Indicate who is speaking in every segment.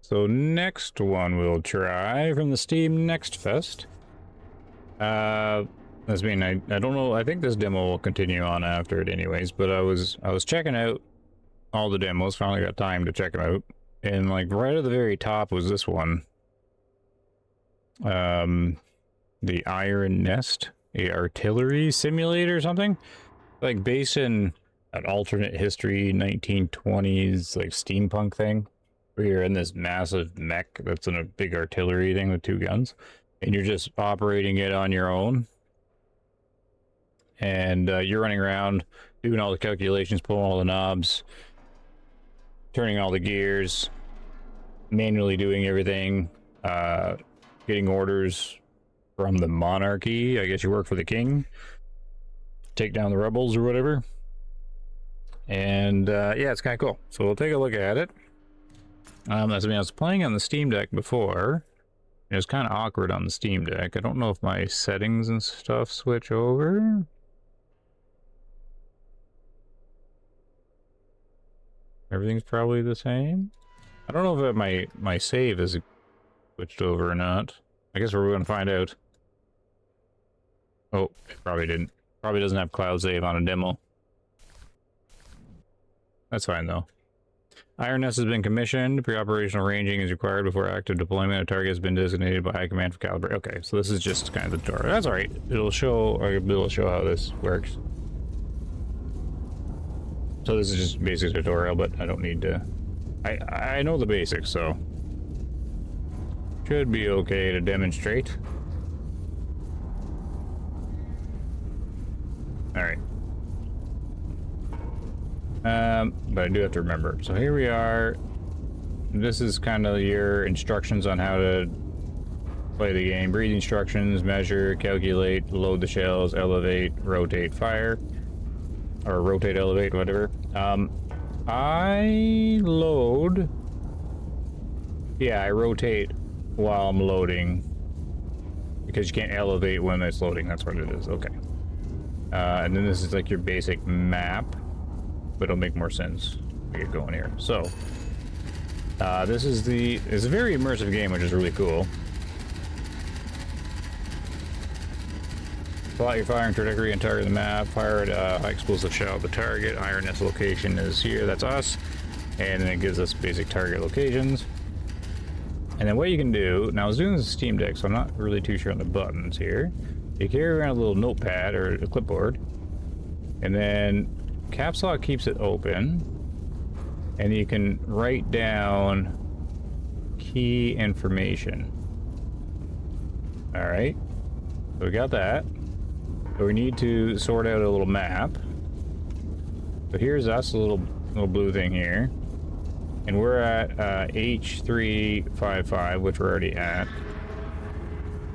Speaker 1: So next one we'll try from the Steam Next Fest. I mean, I don't know. I think this demo will continue on after it anyways, but I was checking out all the demos, finally got time to check them out. And like right at the very top was this one. The Iron Nest, a artillery simulator or something. Like based in an alternate history 1920s like steampunk thing. Where you're in this massive mech that's in a big artillery thing with 2 guns. And you're just operating it on your own. And you're running around doing all the calculations, pulling all the knobs, turning all the gears, manually doing everything, getting orders from the monarchy. I guess you work for the king, take down the rebels or whatever. And yeah, it's kind of cool. So we'll take a look at it. I was playing on the Steam Deck before. It was kind of awkward on the Steam Deck. I don't know if my settings and stuff switch over. Everything's probably the same. I don't know if my save is switched over or not. I guess we're going to find out. Oh, it probably didn't. Probably doesn't have cloud save on a demo. That's fine though. Iron Nest has been commissioned. Pre-operational ranging is required before active deployment. A target has been designated by High Command for caliber. Okay, so this is just kind of the tutorial. That's alright. It'll show how this works. So this is just basic tutorial, but I don't need to... I know the basics, so... should be okay to demonstrate. Alright. But I do have to remember. So here we are. This is kind of your instructions on how to play the game. Breathe instructions, measure, calculate, load the shells, elevate, rotate, fire. Or rotate, elevate, whatever. I load. Yeah, I rotate while I'm loading. Because you can't elevate when it's loading. That's what it is. Okay. And then this is like your basic map. But it'll make more sense to get going here. So, this is it's a very immersive game, which is really cool. Plot your firing trajectory and target the map. Fire at high explosive shell at the target. Iron Nest location is here. That's us. And then it gives us basic target locations. And then what you can do, now I was doing this Steam Deck, so I'm not really too sure on the buttons here. You carry around a little notepad or a clipboard. And then caps lock keeps it open, and you can write down key information. All right, so we got that. So we need to sort out a little map. So here's us, a little blue thing here, and we're at H355, which we're already at.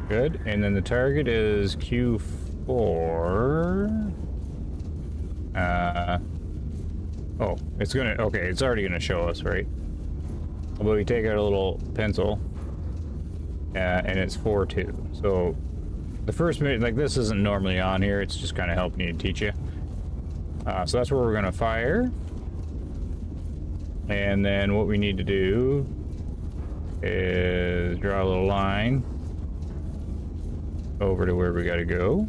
Speaker 1: Good, and then the target is Q4. Oh, it's already gonna show us, right? But we take out a little pencil, and it's 4-2. So the first minute, like this isn't normally on here, it's just kind of helping you, teach you. So that's where we're gonna fire. And then what we need to do is draw a little line over to where we gotta go.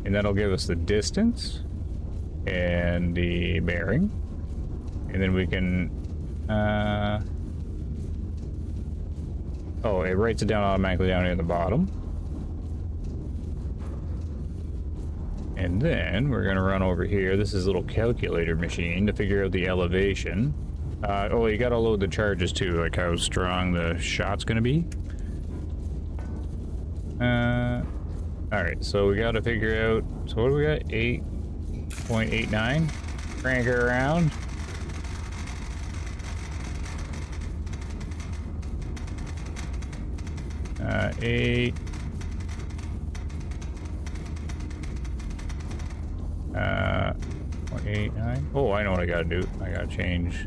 Speaker 1: And that'll give us the distance and the bearing, and then we can oh, it writes it down automatically down here at the bottom. And then we're gonna run over here. This is a little calculator machine to figure out the elevation. Oh, you gotta load the charges too, like how strong the shot's gonna be. All right, so we gotta figure out, so what do we got? 8.89. Crank her around. Eight. 0.89. Oh, I know what I gotta do. I gotta change.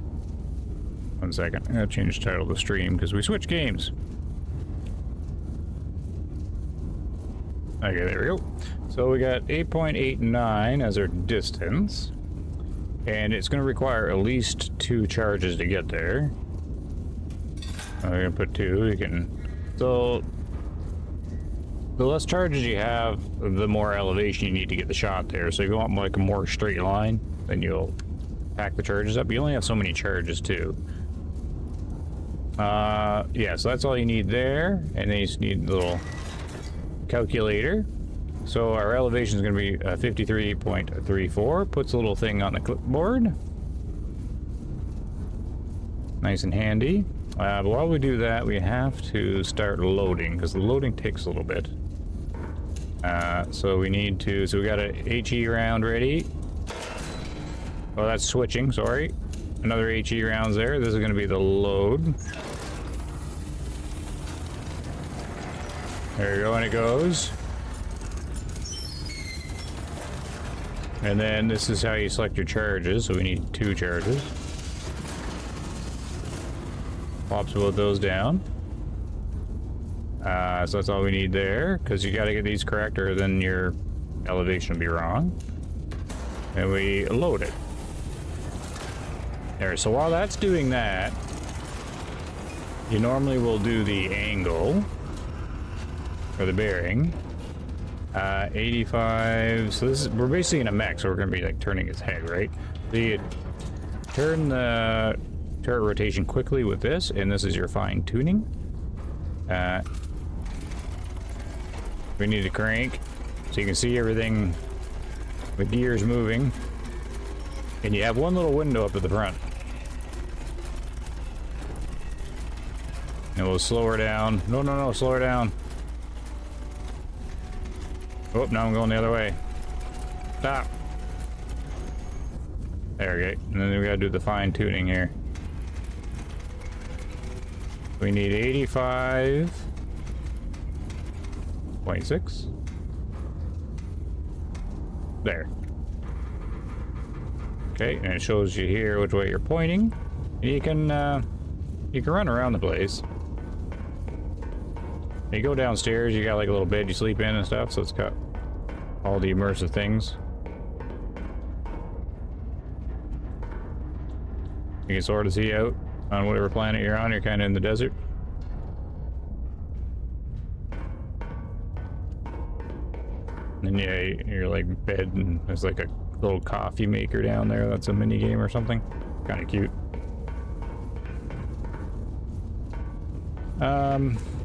Speaker 1: 1 second. I gotta change the title of the stream because we switched games. Okay, there we go. So we got 8.89 as our distance. And it's going to require at least 2 charges to get there. We're gonna put 2. You can. So the less charges you have, the more elevation you need to get the shot there. So if you want like a more straight line, then you'll pack the charges up. You only have so many charges too. Yeah, so that's all you need there, and then you just need a little calculator. So our elevation is going to be 53.34. Puts a little thing on the clipboard. Nice and handy. But while we do that, we have to start loading, because the loading takes a little bit. So we need to, so we got a HE round ready. Oh, that's switching, sorry. Another HE rounds there. This is going to be the load. There you go, and it goes. And then this is how you select your charges, so we need 2 charges. Pops both those down. So that's all we need there, because you got to get these correct or then your elevation will be wrong. And we load it. There, so while that's doing that, you normally will do the angle, or the bearing. 85, so this is, we're basically in a mech, so we're going to be like turning its head, right? So you turn the turret rotation quickly with this, and this is your fine tuning. We need to crank so you can see everything, the gears moving, and you have one little window up at the front. And we'll slow her down. No, slow her down. Oh, now I'm going the other way. Stop. There we go. And then we gotta do the fine tuning here. We need 85.6. There. Okay, and it shows you here which way you're pointing. You can run around the place. You go downstairs, you got like a little bed you sleep in and stuff, so it's got all the immersive things. You can sort of see out on whatever planet you're on. You're kind of in the desert. And yeah, you're like bed, and there's like a little coffee maker down there. That's a mini game or something. Kind of cute.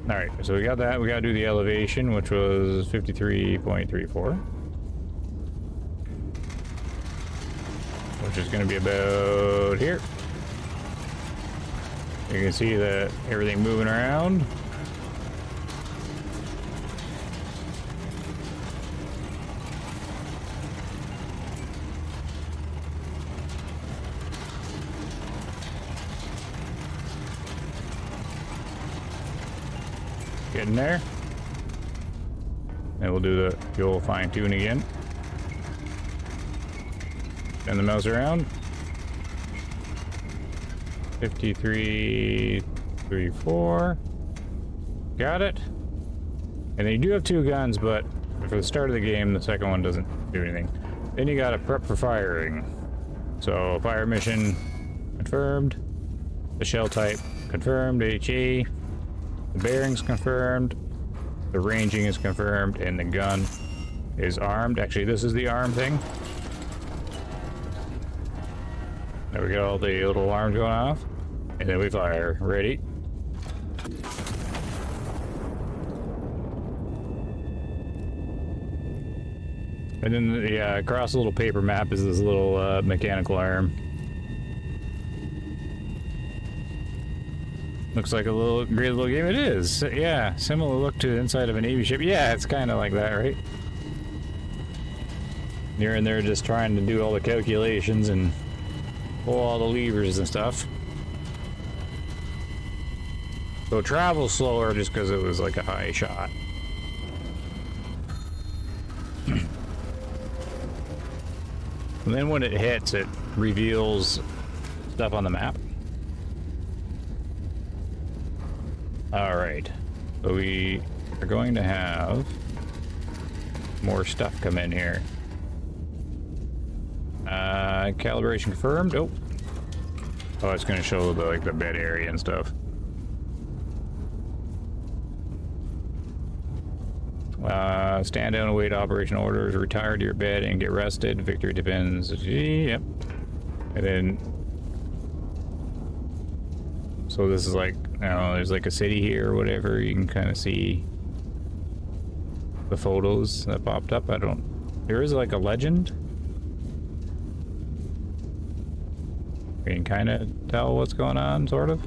Speaker 1: All right, so we got that. We got to do the elevation, which was 53.34, which is going to be about here. You can see that everything moving around. Getting there. And we'll do the old fine tune again. Turn the mouse around. 53.34. Got it. And then you do have 2 guns, but for the start of the game, the second one doesn't do anything. Then you gotta prep for firing. So fire mission confirmed. The shell type confirmed. HE. The bearings confirmed, the ranging is confirmed, and the gun is armed. Actually, this is the arm thing. There we go, all the little alarms going off. And then we fire. Ready? And then across the little paper map is this little mechanical arm. Looks like a great little game. It is. Yeah, similar look to the inside of a Navy ship. Yeah, it's kind of like that, right? You're in there just trying to do all the calculations and pull all the levers and stuff. So travel slower just because it was like a high shot. And then when it hits, it reveals stuff on the map. Alright, so we are going to have more stuff come in here. Calibration confirmed. Oh, it's going to show the bed area and stuff. Stand down and await operation orders. Retire to your bed and get rested. Victory depends. Yep. And then, so this is like, I don't know, there's like a city here or whatever. You can kind of see the photos that popped up. There is like a legend. You can kind of tell what's going on, sort of.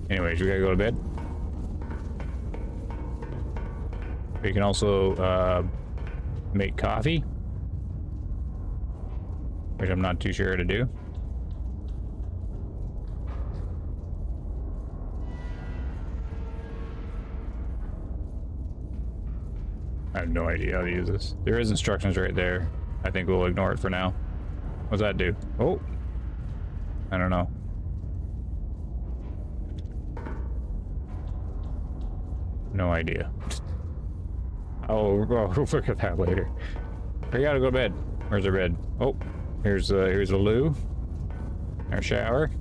Speaker 1: Anyways, we gotta go to bed. You can also make coffee, which I'm not too sure how to do. I have no idea how to use this. There is instructions right there. I think we'll ignore it for now. What's that do? Oh, I don't know. No idea. Oh, we'll look at that later. We gotta go to bed. Where's our bed? Oh, here's a loo. Our shower.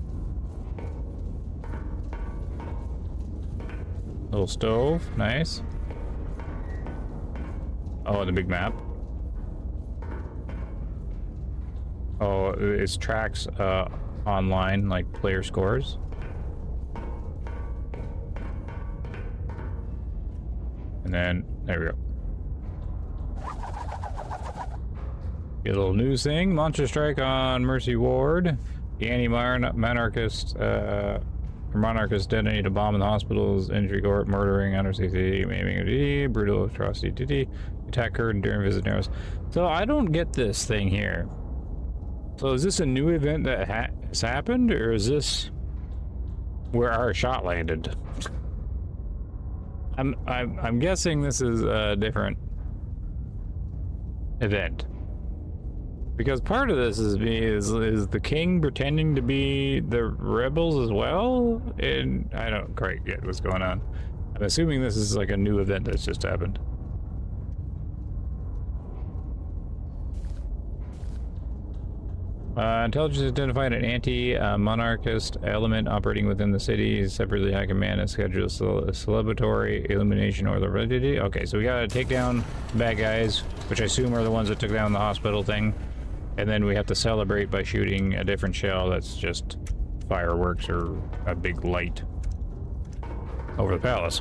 Speaker 1: Little stove, nice. Oh, and the big map. Oh, it's tracks online, like player scores. And then, there we go. Get a little news thing. Monster strike on Mercy Ward. The anti-monarchist detonated a bomb in the hospital's injury court, murdering under CC, maiming, brutal atrocity, attack occurred during visit narrows. So I don't get this thing here. So is this a new event that has happened, or is this where our shot landed? I'm guessing this is a different event. Because part of this is the king pretending to be the rebels as well? And I don't quite get what's going on. I'm assuming this is like a new event that's just happened. Intelligence identified an anti-monarchist element operating within the city. Separately, High Command has scheduled a celebratory illumination or the validity. Okay, so we gotta take down the bad guys, which I assume are the ones that took down the hospital thing. And then we have to celebrate by shooting a different shell that's just fireworks or a big light over the palace.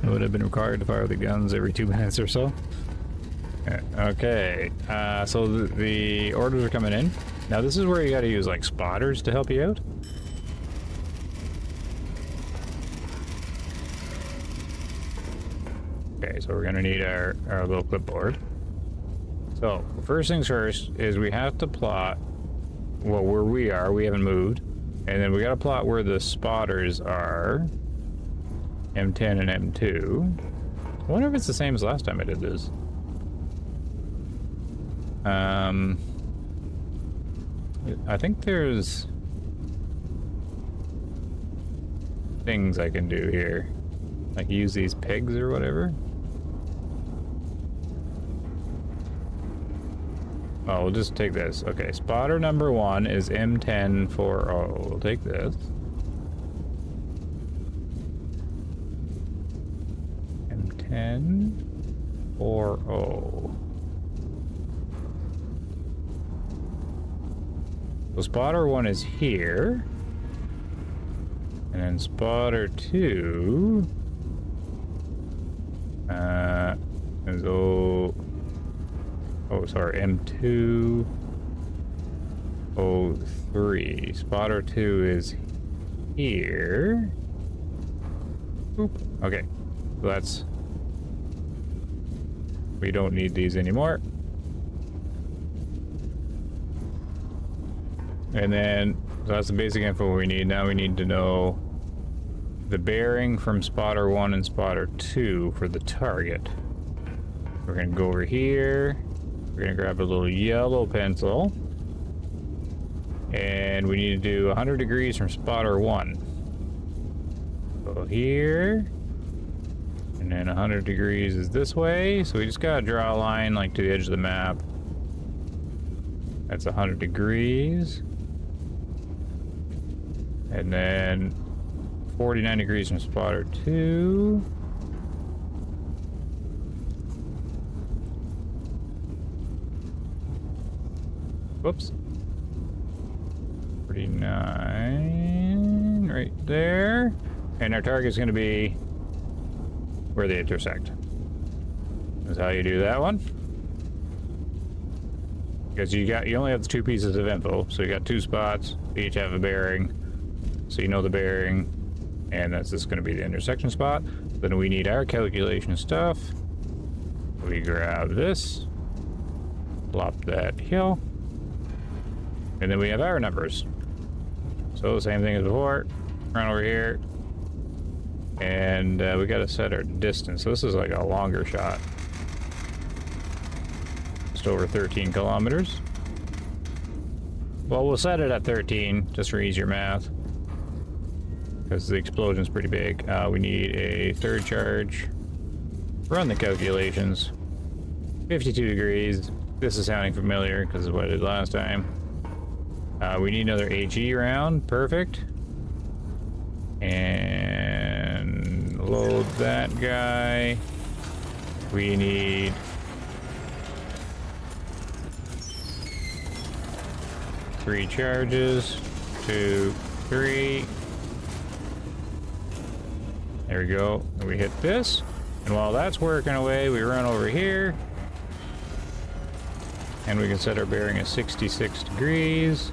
Speaker 1: It would have been required to fire the guns every 2 minutes or so. Okay, so the orders are coming in. Now this is where you gotta use like spotters to help you out. Okay, so we're gonna need our little clipboard. So, first things first is we have to plot, well, where we are, we haven't moved. And then we gotta plot where the spotters are. M10 and M2. I wonder if it's the same as last time I did this. I think there's things I can do here. Like use these pegs or whatever. Oh, we'll just take this. Okay, spotter number 1 is M1040. We'll take this. M1040. So spotter 1 is here. And then spotter 2 is M203. Spotter 2 is here. Boop. Okay, so that's, we don't need these anymore. And then, so that's the basic info we need. Now we need to know the bearing from spotter 1 and spotter 2 for the target. We're gonna go over here. We're gonna grab a little yellow pencil. And we need to do 100 degrees from spotter 1. So here. And then 100 degrees is this way. So we just gotta draw a line like to the edge of the map. That's 100 degrees. And then 49 degrees from spotter 2. Whoops. 49 right there. And our target's going to be where they intersect. That's how you do that one. Because you only have the 2 pieces of info, so you got 2 spots. They each have a bearing, so you know the bearing, and that's just going to be the intersection spot. Then we need our calculation stuff. We grab this, plop that hill, and then we have our numbers. So same thing as before. Run over here, and we got to set our distance. So this is like a longer shot. Just over 13 kilometers. Well, we'll set it at 13 just for easier math, because the explosion's pretty big. We need a third charge. Run the calculations. 52 degrees. This is sounding familiar because of what I did last time. We need another HE round. Perfect. And load that guy. We need 3 charges. 2, 3. There we go. And we hit this. And while that's working away, we run over here. And we can set our bearing at 66 degrees.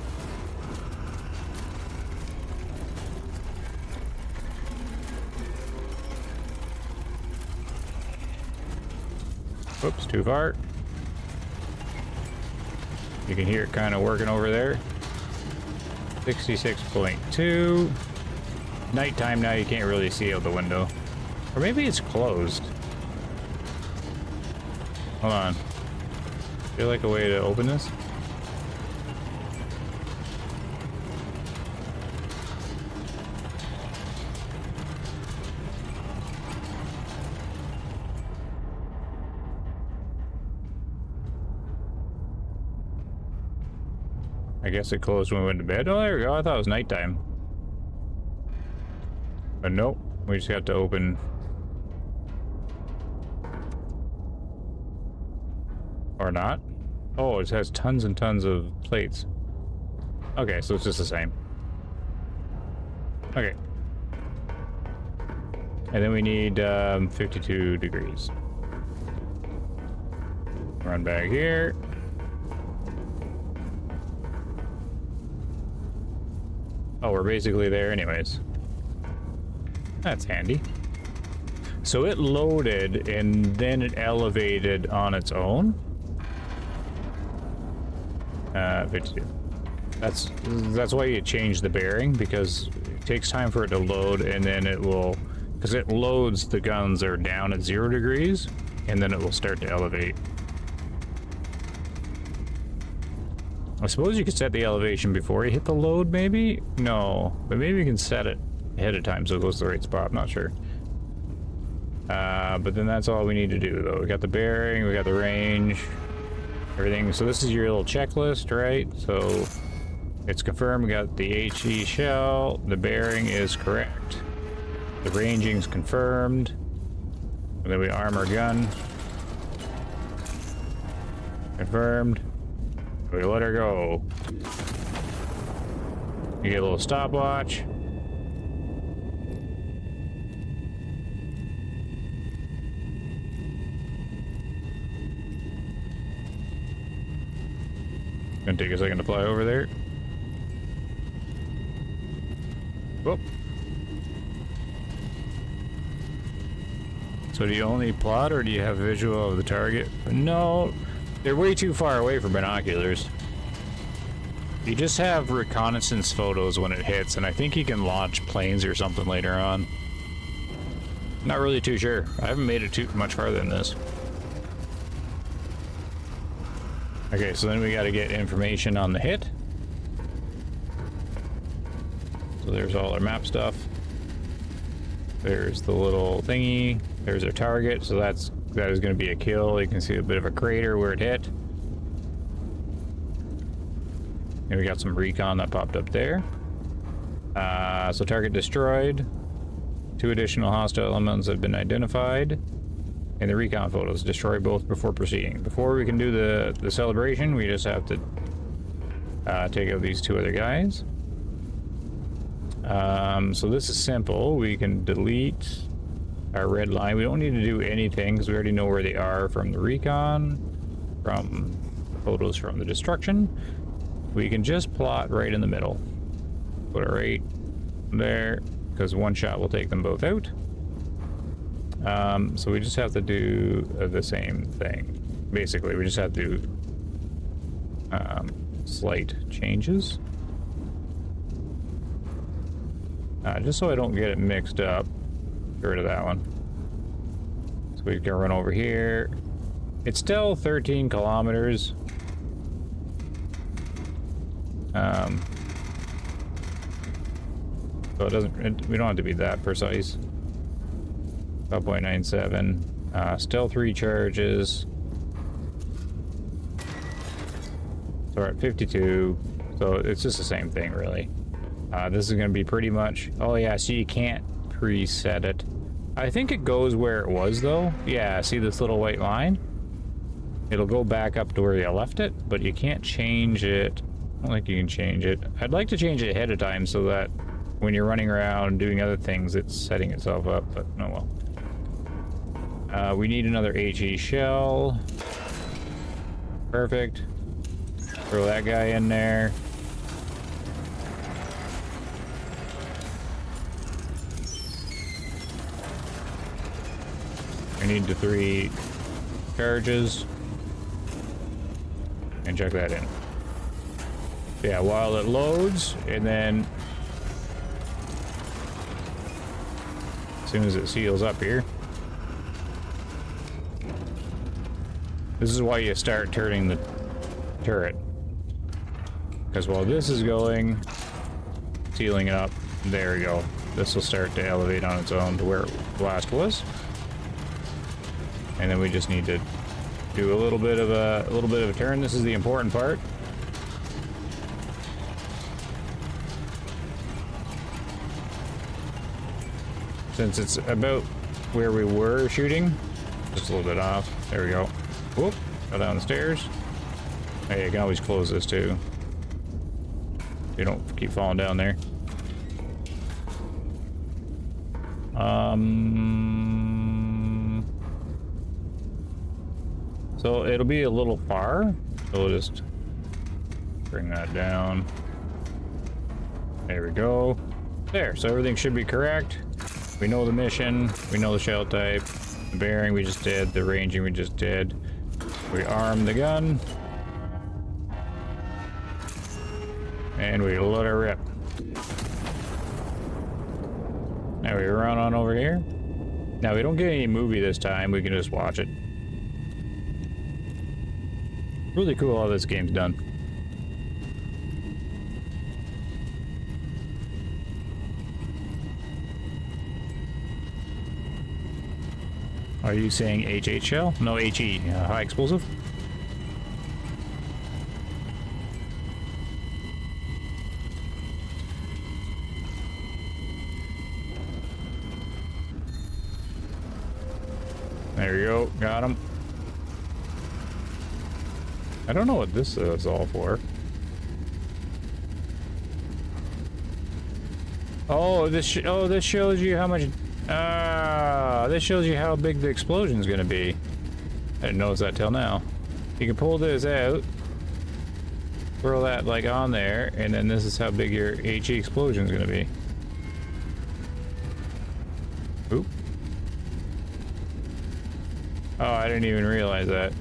Speaker 1: Whoops, too far. You can hear it kind of working over there. 66.2. Nighttime now, you can't really see out the window. Or maybe it's closed. Hold on. Feel like a way to open this? I guess it closed when we went to bed. Oh, there we go. I thought it was nighttime. But nope. We just got to open. Or not. Oh, it has tons and tons of plates. Okay, so it's just the same. Okay. And then we need 52 degrees. Run back here. Oh, we're basically there anyways. That's handy. So it loaded and then it elevated on its own. 52. That's why you change the bearing, because it takes time for it to load, and then it will, because it loads the guns are down at 0 degrees, and then it will start to elevate. I suppose you could set the elevation before you hit the load, maybe? No, but maybe you can set it ahead of time so it goes to the right spot. I'm not sure. But then that's all we need to do, though. We got the bearing, we got the range, everything. So this is your little checklist, right? So it's confirmed. We got the HE shell. The bearing is correct. The ranging's confirmed. And then we arm our gun. Confirmed. We let her go. You get a little stopwatch. Gonna take a second to fly over there. Whoop. So do you only plot, or do you have visual of the target? No, they're way too far away for binoculars. You just have reconnaissance photos when it hits, and I think you can launch planes or something later on. Not really too sure. I haven't made it too much farther than this. Okay, so then we got to get information on the hit. So there's all our map stuff. There's the little thingy. There's our target. So that is going to be a kill. You can see a bit of a crater where it hit. And we got some recon that popped up there. So target destroyed. 2 additional hostile elements have been identified in the recon photos. Destroy both before proceeding. Before we can do the celebration, we just have to take out these 2 other guys. So this is simple. We can delete our red line. We don't need to do anything because we already know where they are from the recon, from photos from the destruction. We can just plot right in the middle. Put it right there, because one shot will take them both out. So we just have to do the same thing. Basically, we just have to do slight changes. Just so I don't get it mixed up. Get rid of that one. So we can run over here. It's still 13 kilometers. So it doesn't, we don't have to be that precise. 5.97. Still 3 charges. So we're at 52. So it's just the same thing, really. This is going to be pretty much... Oh, yeah, so you can't preset it. I think it goes where it was, though. Yeah, see this little white line? It'll go back up to where you left it, but you can't change it. I don't think you can change it. I'd like to change it ahead of time so that when you're running around doing other things, it's setting itself up, but no, well. We need another HE shell. Perfect. Throw that guy in there. We need the 3 charges. And check that in. Yeah, while it loads, and then as soon as it seals up here. This is why you start turning the turret. Because while this is going, sealing up, there we go. This will start to elevate on its own to where it last was. And then we just need to do a little bit of a turn. This is the important part. Since it's about where we were shooting, just a little bit off. There we go. Whoop! Go down the stairs. Hey, you can always close this too. You don't keep falling down there. So it'll be a little far, so we'll just bring that down. There we go. There, so everything should be correct. We know the mission, we know the shell type, the bearing we just did, the ranging we just did. We arm the gun. And we let her rip. Now we run on over here. Now we don't get any movie this time, we can just watch it. Really cool how this game's done. Are you saying HH shell? No, HE, high explosive. There you go, got him. I don't know what this is all for. Oh, this shows you how much. This shows you how big the explosion's gonna be. I didn't notice that till now. You can pull this out, throw that like on there, and then this is how big your HE explosion's gonna be. Oop. Oh, I didn't even realize that.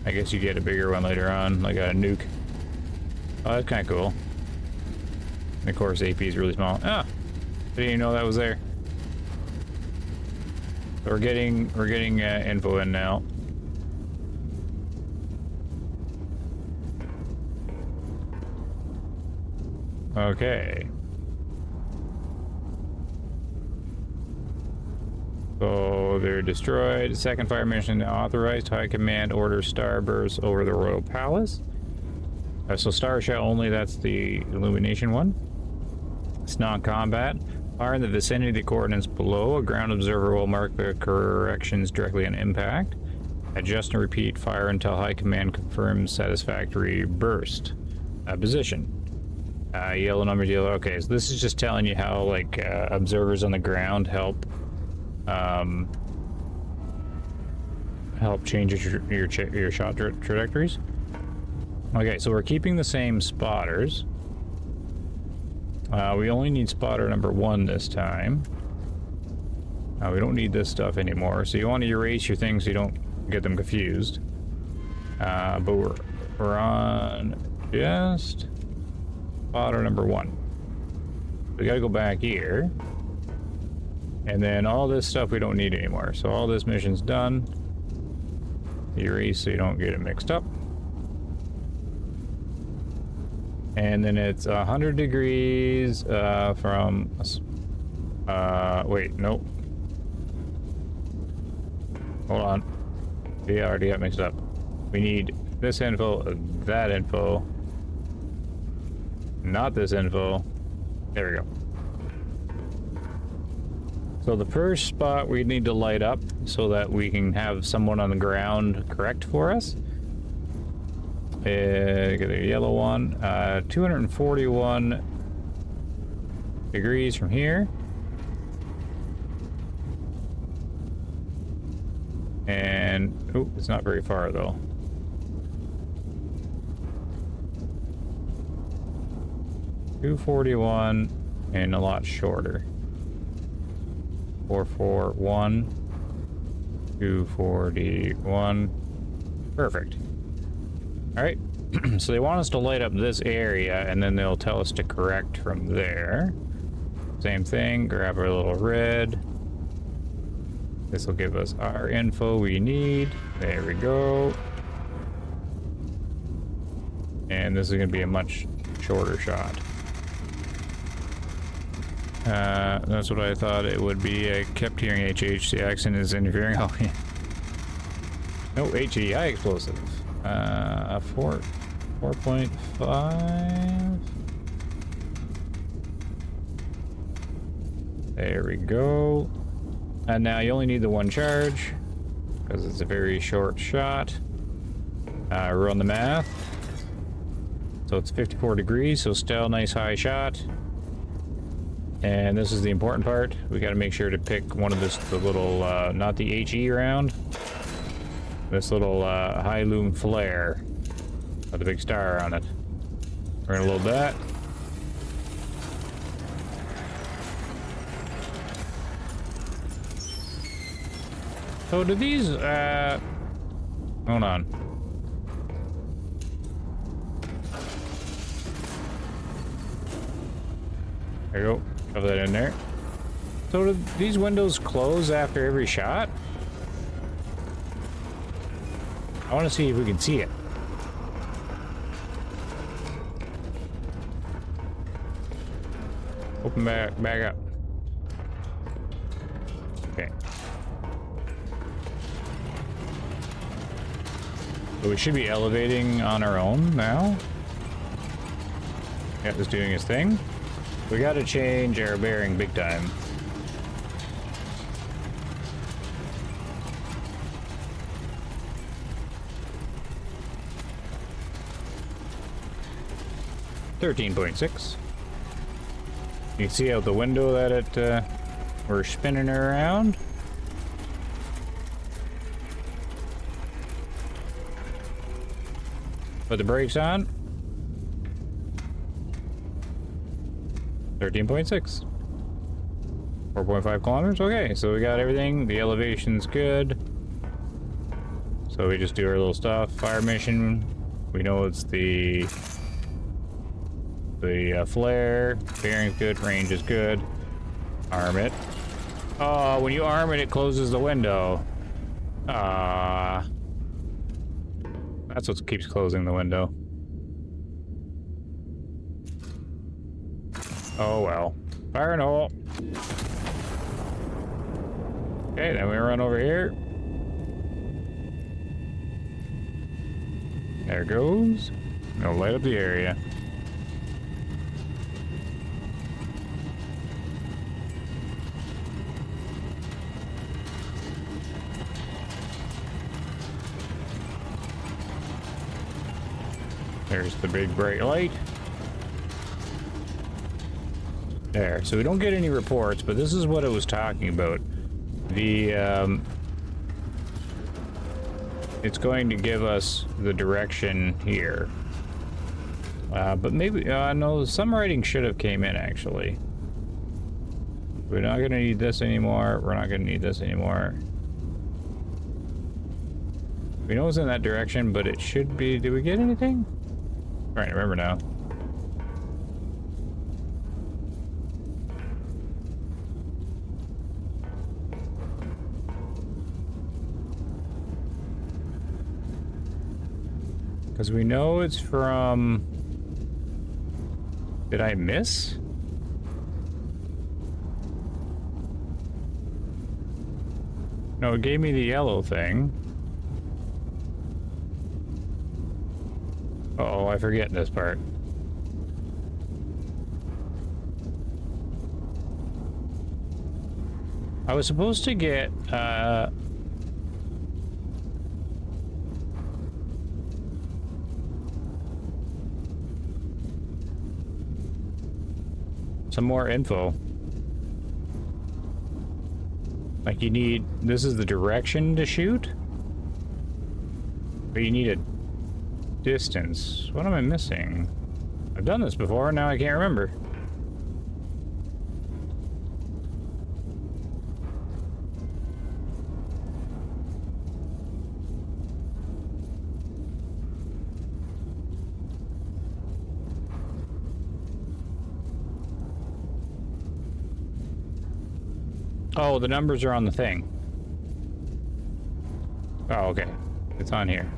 Speaker 1: I guess you get a bigger one later on, like a nuke. Oh, that's kind of cool. And of course, AP is really small. Ah, didn't even know that was there. So we're getting info in now. Okay. So they're destroyed. Second fire mission authorized. High Command orders starburst over the Royal Palace. So Star Shell only, that's the illumination one. It's non-combat. Fire in the vicinity of the coordinates below. A ground observer will mark the corrections directly on impact. Adjust and repeat fire until high command confirms satisfactory burst. Position. Yellow numbers, yellow. Okay, so this is just telling you how, like, observers on the ground help change your shot trajectories. Okay, so we're keeping the same spotters. We only need spotter number 1 this time. We don't need this stuff anymore, so you want to erase your things so you don't get them confused. But we're on just spotter number 1. We gotta go back here. And then all this stuff we don't need anymore. So all this mission's done. Erase so you don't get it mixed up. And then it's 100 degrees from... wait, nope. Hold on. We already got mixed up. We need this info, that info. Not this info. There we go. So the first spot we need to light up so that we can have someone on the ground correct for us. Get a yellow one. 241 degrees from here. And, oh, it's not very far though. .241 and a lot shorter. 441, 241. Perfect. All right. So they want us to light up this area, and then they'll tell us to correct from there. Same thing. Grab our little red. This will give us our info we need. There we go. And this is going to be a much shorter shot. That's what I thought it would be. I kept hearing HH. The accent is interfering. Oh, yeah. No, HE, high explosive. 4.5. There we go. And now you only need the 1 charge because it's a very short shot. Run the math. So it's 54 degrees, so still nice high shot. And this is the important part. We got to make sure to pick one of the little, not the HE round. This little high lume flare with a big star on it. We're gonna load that. So do these, hold on. There you go. Shove that in there. So do these windows close after every shot? I want to see if we can see it. Open back up. Okay. So we should be elevating on our own now. Yeah, it's doing its thing. We got to change our bearing big time. .6. You can see out the window that we're spinning around. Put the brakes on. 13.6. 4.5 kilometers. Okay, so we got everything. The elevation's good. So we just do our little stuff. Fire mission. We know it's the flare. Bearing's good. Range is good. Arm it. Oh, when you arm it, it closes the window. That's what keeps closing the window. Oh well. Fire and hole. Okay, then we run over here. There it goes. Gonna light up the area. There's the big bright light. There. So we don't get any reports, but this is what it was talking about. The, it's going to give us the direction here. But maybe, no, some writing should have came in, actually. We're not going to need this anymore. We're not going to need this anymore. We know it's in that direction, but it should be... Did we get anything? I'm trying to remember now. Because we know it's from... Did I miss? No, it gave me the yellow thing. Uh-oh, I forget this part. I was supposed to get, some more info. Like you need, this is the direction to shoot? But you need a distance. What am I missing? I've done this before, now I can't remember. Oh, the numbers are on the thing. Oh, okay. It's on here.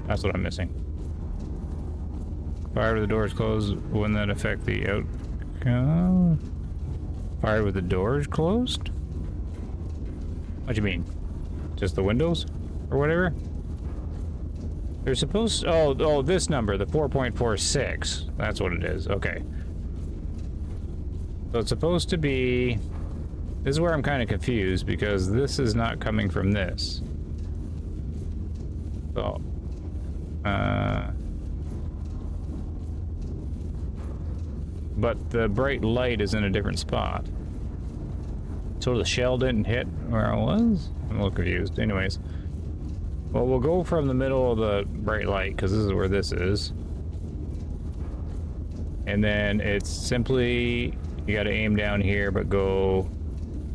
Speaker 1: That's what I'm missing. Fire with the doors closed. Wouldn't that affect the outcome? Fire with the doors closed? What do you mean? Just the windows? Or whatever? They're supposed... Oh, this number, the 4.46. That's what it is. Okay. So it's supposed to be... This is where I'm kind of confused, because this is not coming from this. So... But the bright light is in a different spot. So the shell didn't hit where I was? I'm a little confused. Anyways. Well, we'll go from the middle of the bright light, because this is where this is. And then it's simply... You gotta aim down here, but go...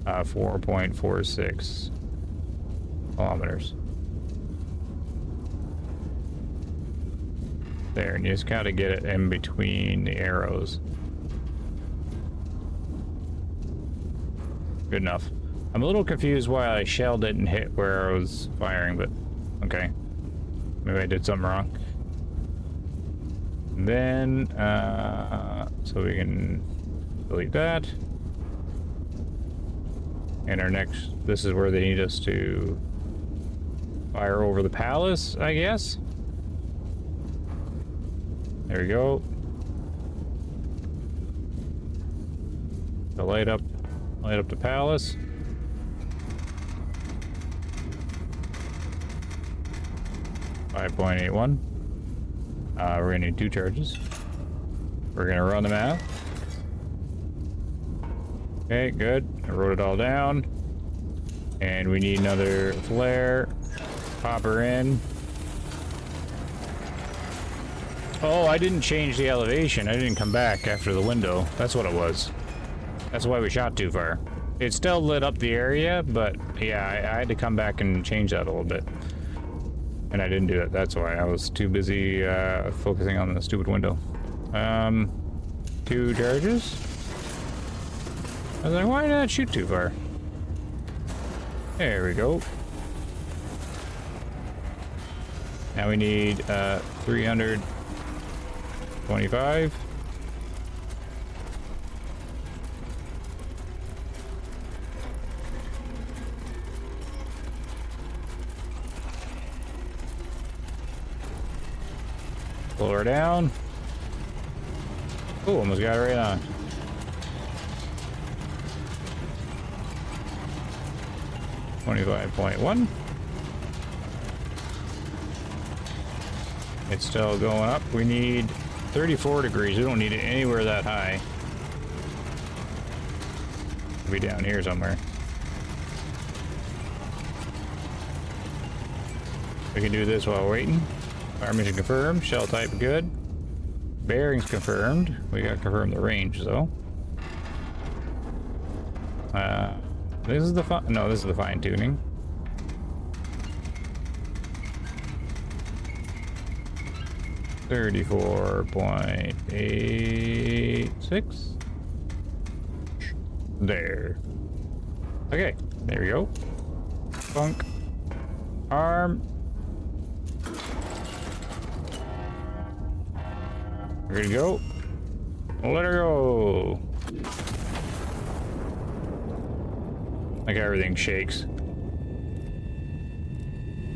Speaker 1: 4.46 kilometers. There, and you just gotta get it in between the arrows. Good enough. I'm a little confused why a shell didn't hit where I was firing, but okay. Maybe I did something wrong. And then, so we can delete that. And our next, this is where they need us to fire over the palace, I guess. There we go. To light up the palace. .81. We're gonna need 2 charges. We're gonna run them out. Okay, good. I wrote it all down. And we need another flare. Pop her in. Oh, I didn't change the elevation. I didn't come back after the window. That's what it was. That's why we shot too far. It still lit up the area, but yeah, I had to come back and change that a little bit. And I didn't do it. That's why I was too busy focusing on the stupid window. 2 charges. I was like, why did I shoot too far? There we go. Now we need 325. Pull her down. Oh, almost got it right on. .1. It's still going up. We need 34 degrees. We don't need it anywhere that high. It'll be down here somewhere. We can do this while waiting. Fire mission confirmed. Shell type good. Bearings confirmed. We got to confirm the range though. This is the this is the fine tuning. $34.86. There. Okay, there we go. Bunk. Arm. Ready to go. Let her go. Like everything shakes.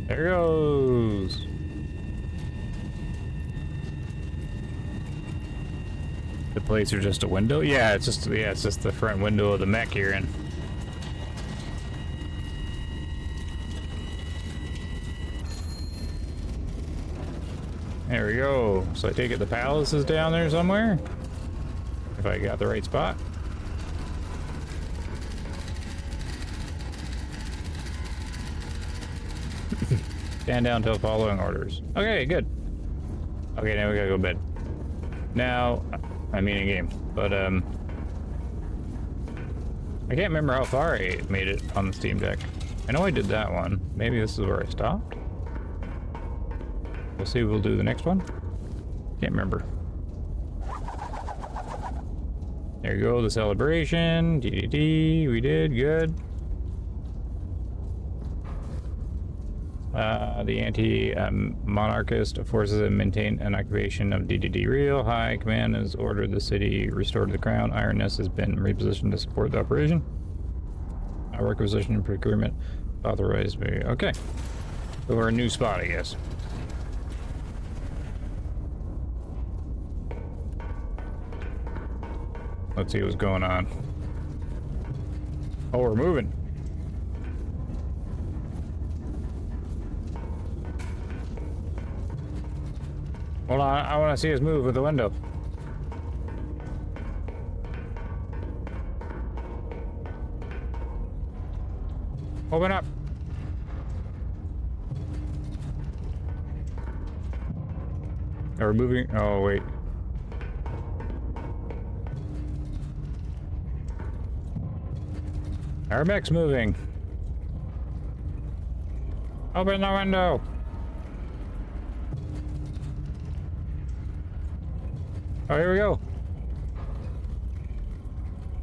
Speaker 1: There goes. The plates are just a window? Yeah, it's just the front window of the mech you're in. There we go. So I take it the palace is down there somewhere? If I got the right spot. Stand down until following orders. Okay, good. Okay, now we gotta go to bed. Now, I mean in game, but I can't remember how far I made it on the Steam Deck. I know I did that one. Maybe this is where I stopped. We'll see. We'll do the next one. Can't remember. There you go. The celebration. DDD. We did good. The anti-monarchist forces have maintained an occupation of DDD Real. High Command has ordered the city restored to the crown. Iron Nest has been repositioned to support the operation. Requisition and procurement authorized. Okay. So we're a new spot, I guess. Let's see what's going on. Oh, we're moving. Hold on, I want to see us move with the window. Open up. Are we moving? Oh, wait. Our mech's moving. Open the window. Oh, here we go.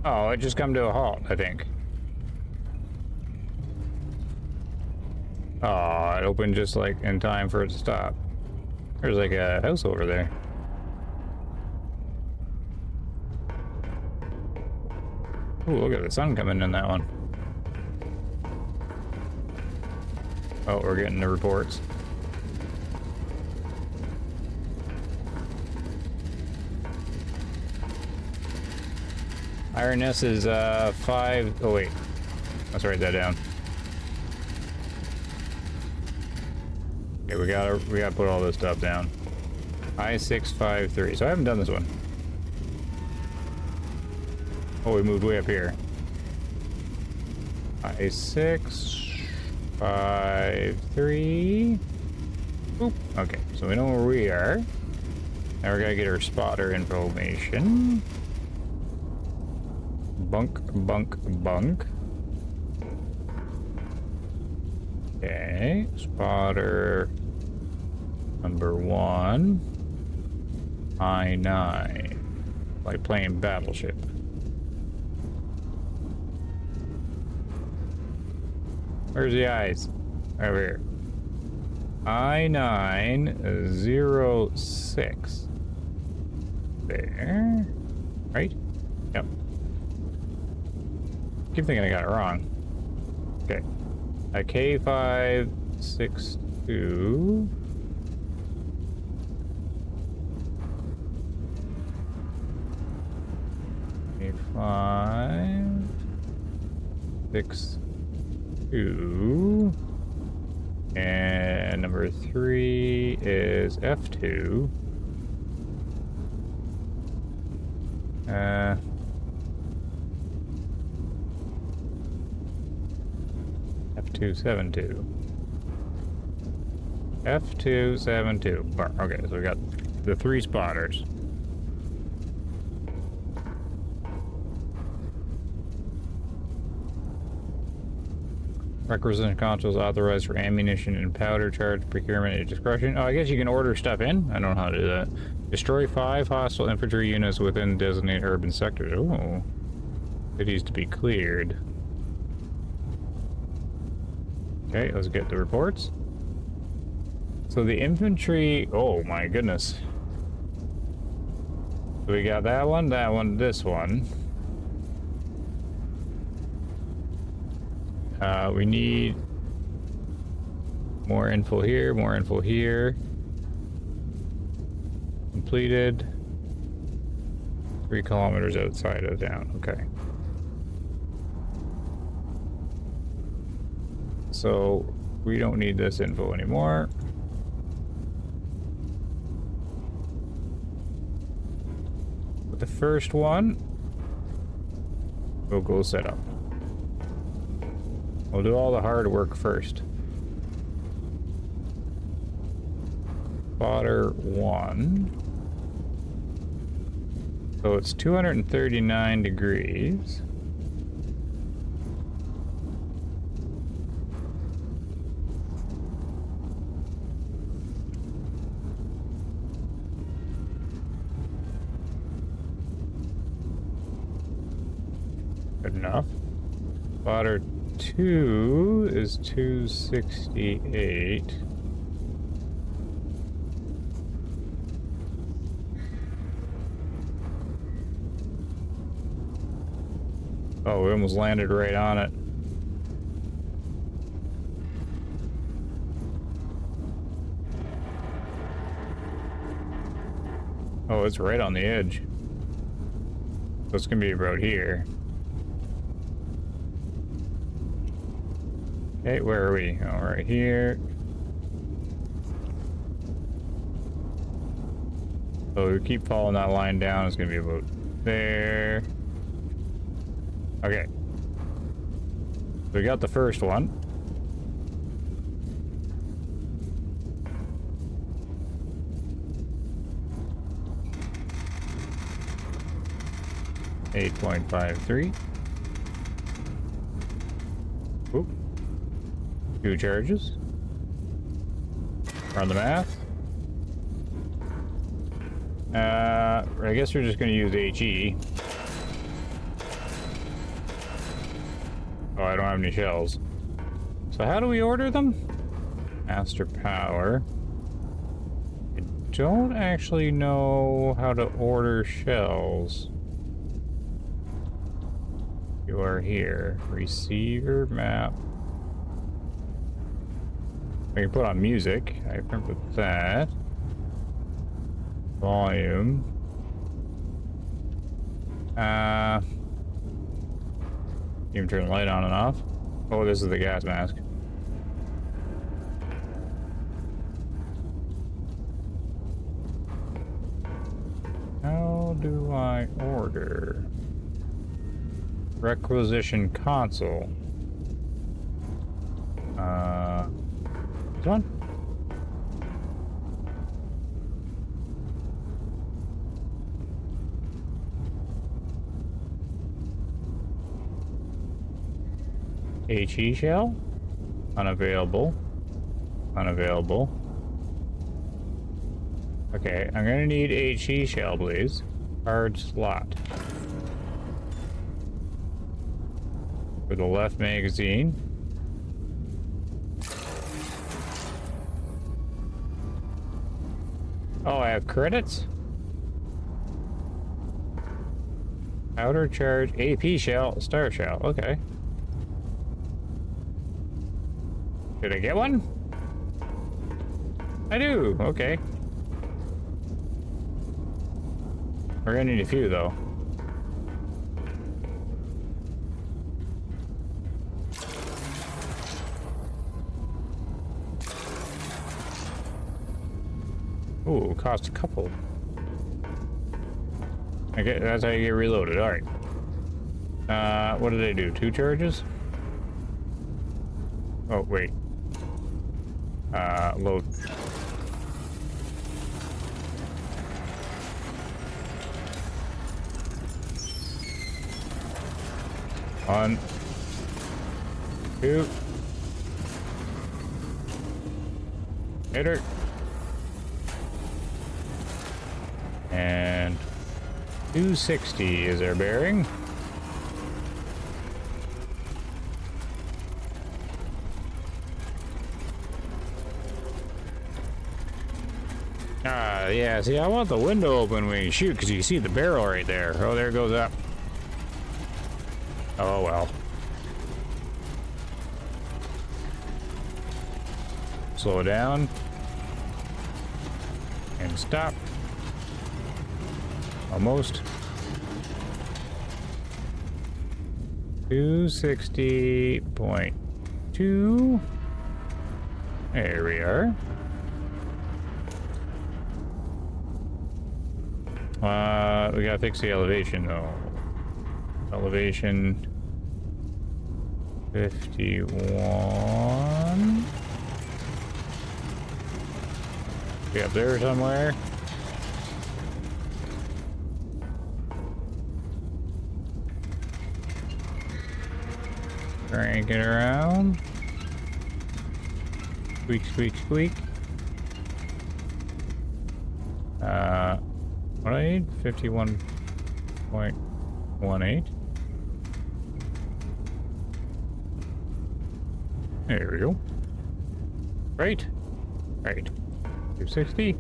Speaker 1: Oh, it just come to a halt, I think. Oh, it opened just like in time for it to stop. There's like a house over there. Ooh, look at the sun coming in that one. Oh, we're getting the reports. Iron S is 5. Oh wait, let's write that down. Okay, we gotta put all this stuff down. I-653. So I haven't done this one. Oh, we moved way up here. I-653. Oop. Okay, so we know where we are. Now we're gonna get our spotter information. Bunk, bunk, bunk. Okay, spotter number 1. I-9. Like playing Battleship. Where's the eyes? Over here. I-906. There. Right? Yep. Keep thinking I got it wrong. Okay. A K562. K562. And number 3 is F2. F272. F272. Okay, so we got the 3 spotters. Requisition consoles authorized for ammunition and powder charge procurement at discretion. Oh, I guess you can order stuff in? I don't know how to do that. Destroy 5 hostile infantry units within designated urban sectors. Oh. Cities to be cleared. Okay, let's get the reports. So the infantry... Oh my goodness. So we got that one, this one. We need more info here, more info here. Completed. 3 kilometers outside of town. Okay. So we don't need this info anymore. But the first one, we'll go set up. We'll do all the hard work first. Spotter 1. So it's 239 degrees. Good enough. Spotter 2 is 268. Oh, we almost landed right on it. Oh, it's right on the edge. So it's gonna be about here. Okay, where are we? Oh, right here. So we keep following that line down. It's gonna be about there. Okay. So we got the first one. .53. Oop. 2 charges. Run the math. I guess we're just going to use HE. Oh, I don't have any shells. So how do we order them? Master power. I don't actually know how to order shells. You are here. Receiver map. I can put on music. I remember that. Volume. You can turn the light on and off. Oh, this is the gas mask. How do I order? Requisition console. This one? HE shell? Unavailable. Unavailable. Okay, I'm gonna need HE shell, please. Hard slot. For the left magazine. Oh, I have credits? Outer charge, AP shell, star shell, okay. Did I get one? I do, okay. We're gonna need a few though. Ooh, cost a couple. Okay, that's how you get reloaded. All right. What do they do? 2 charges? Oh, wait. Load. One. 2. Hit her. And 260 is our bearing. Yeah, see, I want the window open when you shoot, because you see the barrel right there. Oh, there it goes up. Oh, well. Slow down. And stop. Almost. 260.2. There we are. We gotta fix the elevation though. Elevation 51. Be up there somewhere. Crank it around. Squeak, squeak, squeak. What do I need? 51.18. There we go. Great. Right. 260.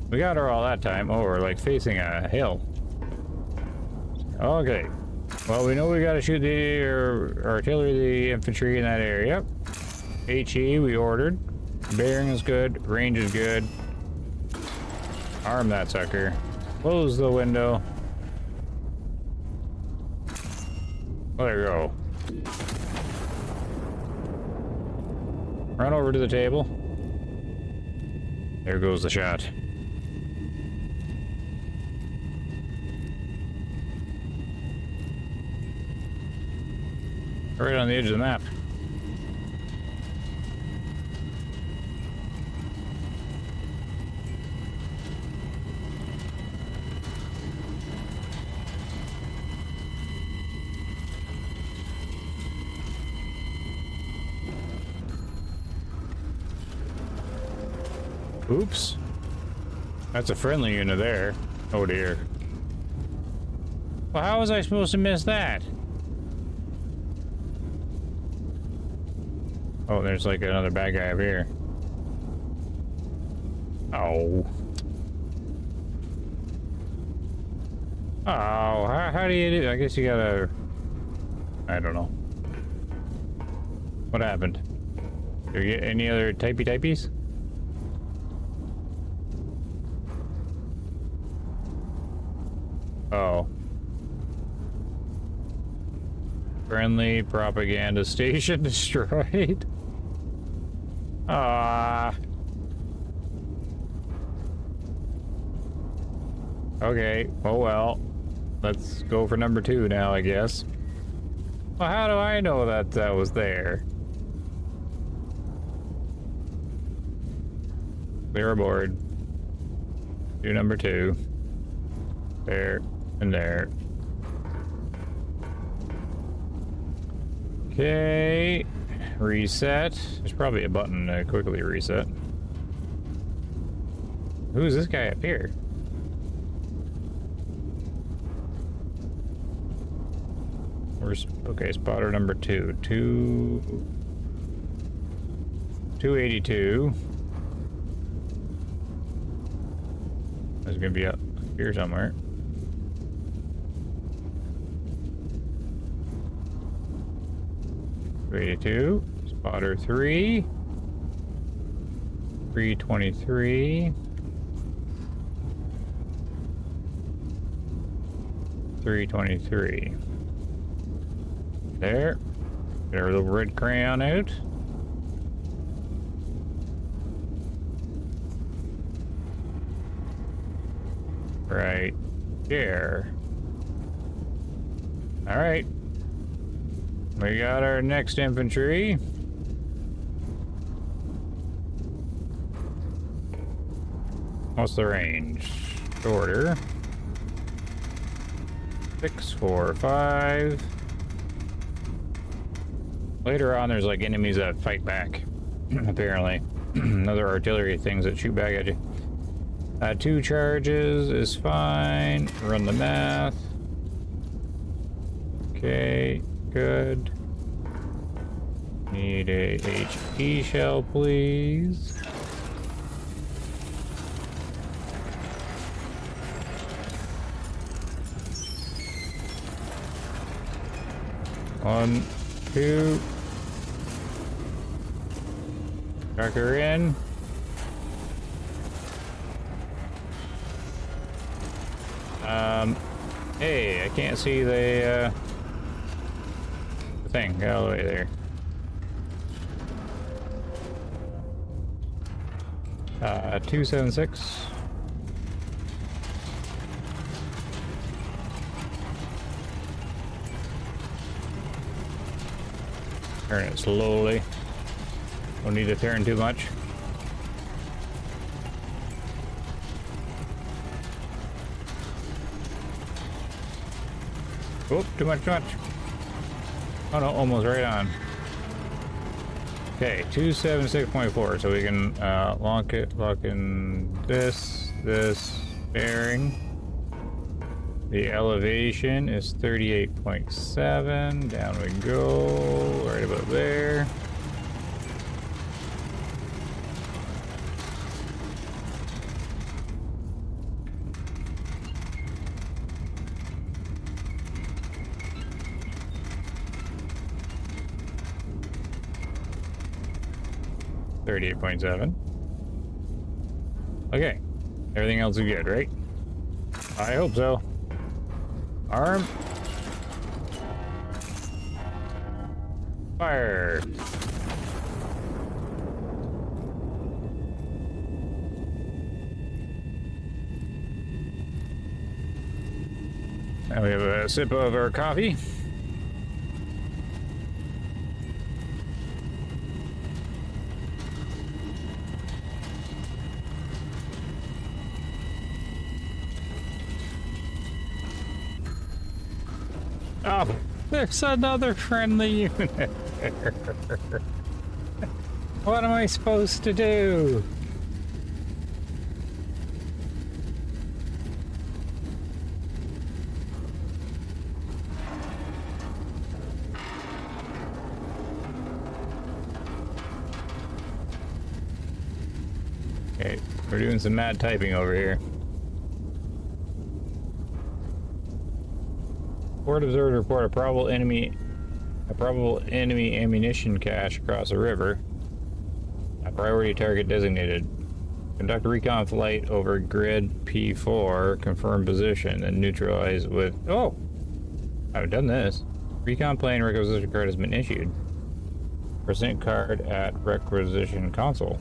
Speaker 1: We got her all that time. Oh, we're like facing a hill. Okay. Well, we know we gotta shoot the artillery, the infantry in that area. HE we ordered. Bearing is good. Range is good. Arm that sucker. Close the window. Let her go. Run over to the table. There goes the shot. Right on the edge of the map. Oops. That's a friendly unit there. Oh dear. Well, how was I supposed to miss that? Oh, there's like another bad guy over here. Oh. Oh, how do you do? I guess you gotta... I don't know. What happened? Did you get any other typies? Oh. Friendly propaganda station destroyed. Ah. Okay, oh well. Let's go for number 2 now, I guess. Well, how do I know that that was there? Clear aboard. Do number 2. There and there. Okay. Reset. There's probably a button to quickly reset. Who's this guy up here? Okay, spotter number 2. 282. There's gonna be up here somewhere. Two, spotter 3, 323, 323. There. Get our little red crayon out. right there. All right. We got our next infantry. What's the range? Shorter. 6, 4, 5. Later on, there's like enemies that fight back. Apparently. Other artillery things that shoot back at you. 2 charges is fine. Run the math. Okay, good. Need a HE shell, please. One, 2. Tracker in. Hey, I can't see the thing. Get all the way there. 276. Turn it slowly. Don't need to turn too much. Oh, too much, too much. Oh no, almost right on. Okay, 276.4, so we can lock in this bearing. The elevation is 38.7. Down we go, right about there. .7. Okay, everything else is good, right? I hope so. Arm. Fire. Now we have a sip of our coffee. Oh, there's another friendly unit there. What am I supposed to do? Okay, we're doing some mad typing over here. Port observed report a probable enemy ammunition cache across the river. A priority target designated. Conduct a recon flight over grid P4, confirm position, and neutralize with... Oh! I've done this. Recon plane requisition card has been issued. Present card at requisition console.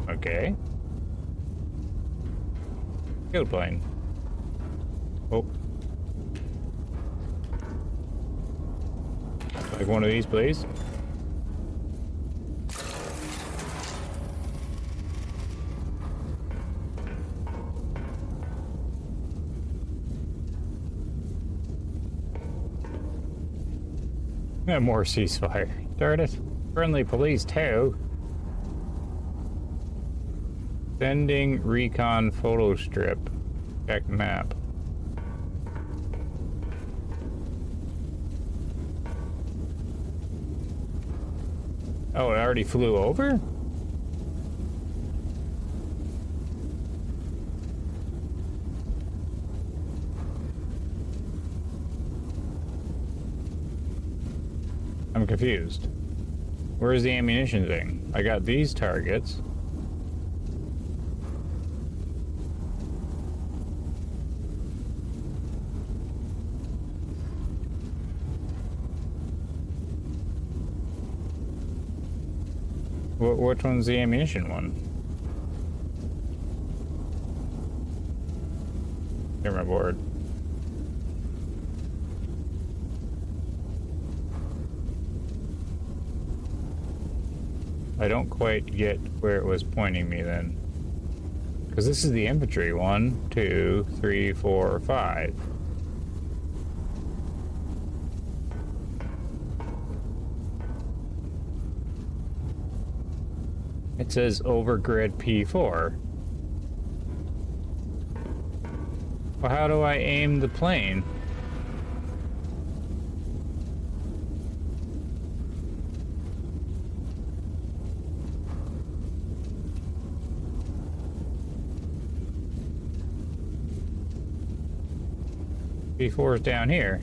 Speaker 1: Okay. Field plane. Oh. Like one of these, please. And more ceasefire. Darn it. Friendly police too. Sending recon photo strip. Check map. Oh, it already flew over? I'm confused. Where's the ammunition thing? I got these targets. Which one's the ammunition one? Clear my board. I don't quite get where it was pointing me then. Because this is the infantry. 1, 2, 3, 4, 5. It says over grid P4. Well, how do I aim the plane? P4 is down here.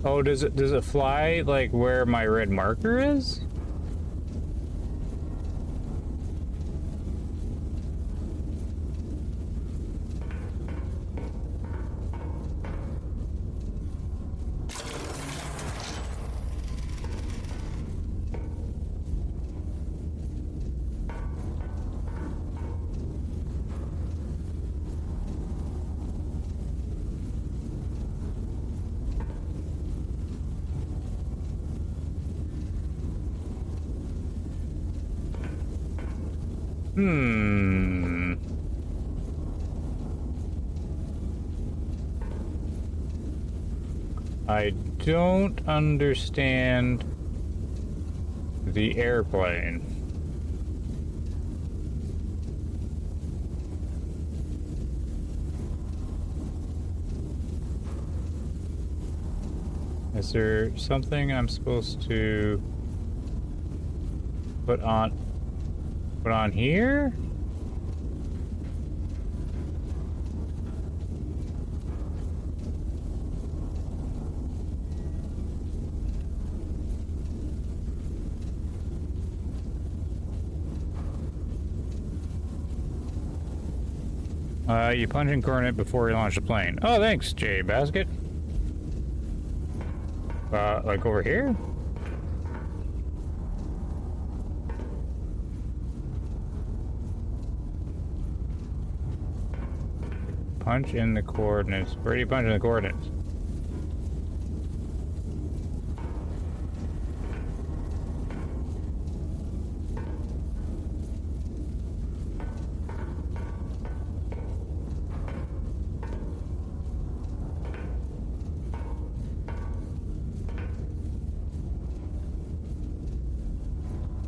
Speaker 1: Oh, does it fly like where my red marker is? I don't understand the airplane. Is there something I'm supposed to put on here? You punch in coordinate before you launch the plane. Oh, thanks, J Basket. Like over here? Punch in the coordinates. Where do you punch in the coordinates?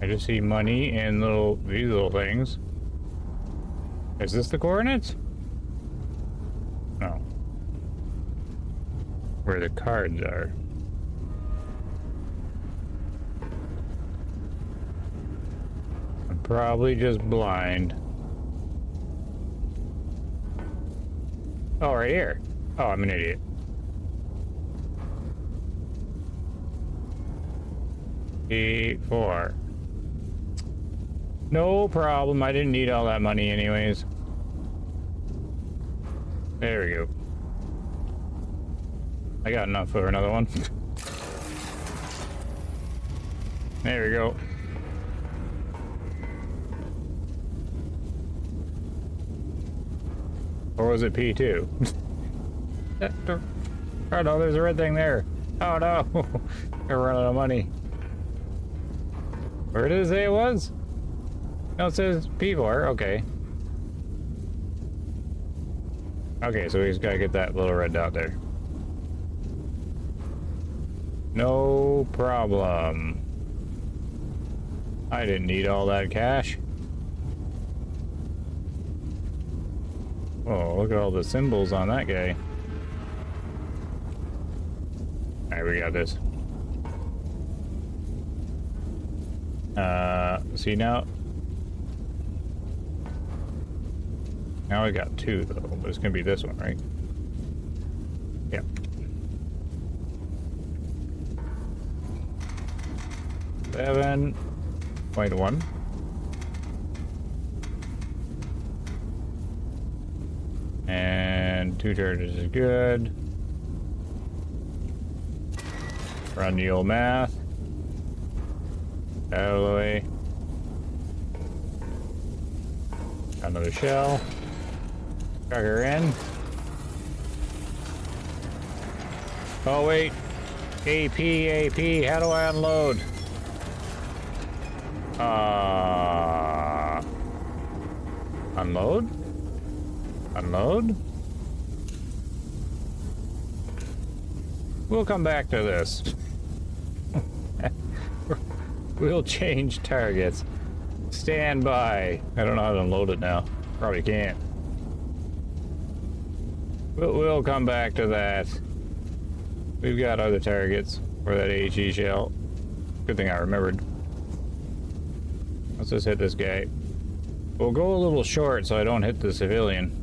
Speaker 1: I just see money and these little things. Is this the coordinates? No. Where the cards are. I'm probably just blind. Oh, right here. Oh, I'm an idiot. P4. No problem. I didn't need all that money anyways. There we go. I got enough for another one. There we go. Or was it P2? Oh no, there's a red thing there. Oh no. We're running out of money. Where did it say it was? No, it says P4. Okay. Okay, so we just gotta get that little red dot there. No problem. I didn't need all that cash. Oh, look at all the symbols on that guy. Alright, we got this. See now? Now we got two though, but it's gonna be this one, right? Yep. $7.1. And 2 charges is good. Run the old math. Out of the way. Another shell. Tuck her in. Oh wait. AP, how do I unload? Unload? Unload? We'll come back to this. We'll change targets. Stand by. I don't know how to unload it now. Probably can't. We'll come back to that. We've got other targets for that HE shell. Good thing I remembered. Let's just hit this guy. We'll go a little short so I don't hit the civilian.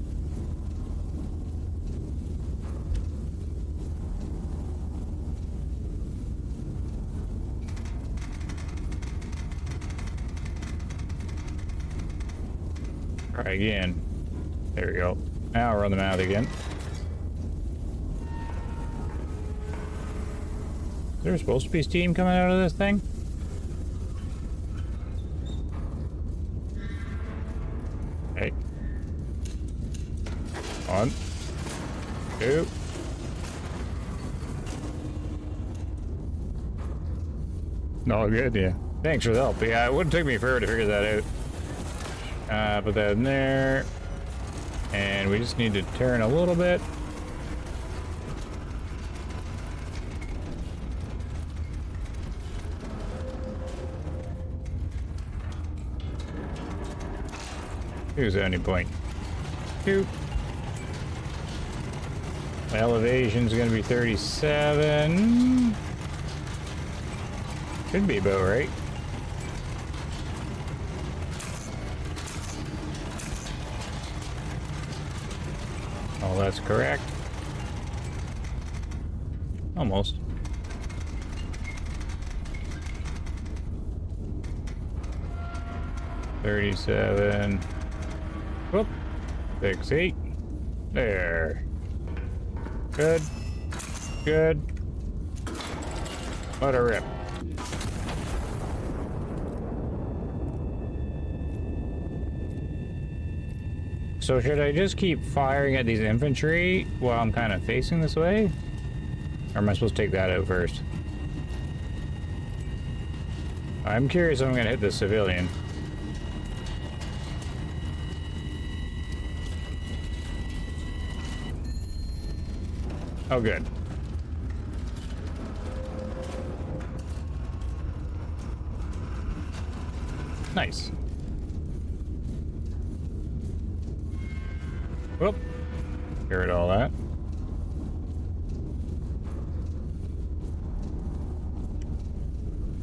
Speaker 1: Try again. There we go. Now run them out again. Is there supposed to be steam coming out of this thing? Okay. 1, 2. No, good, yeah. Thanks for the help. Yeah, it wouldn't take me forever to figure that out. Put that in there. And we just need to turn a little bit. Here's the ending point. Two. My elevation's gonna be 37. Should be about right. Oh, that's correct. Almost. $37. Whoop. 68. There. Good. Good. Let her rip. So should I just keep firing at these infantry while I'm kind of facing this way? Or am I supposed to take that out first? I'm curious if I'm going to hit the civilian. Oh, good. Nice. Whoop. Carried all that.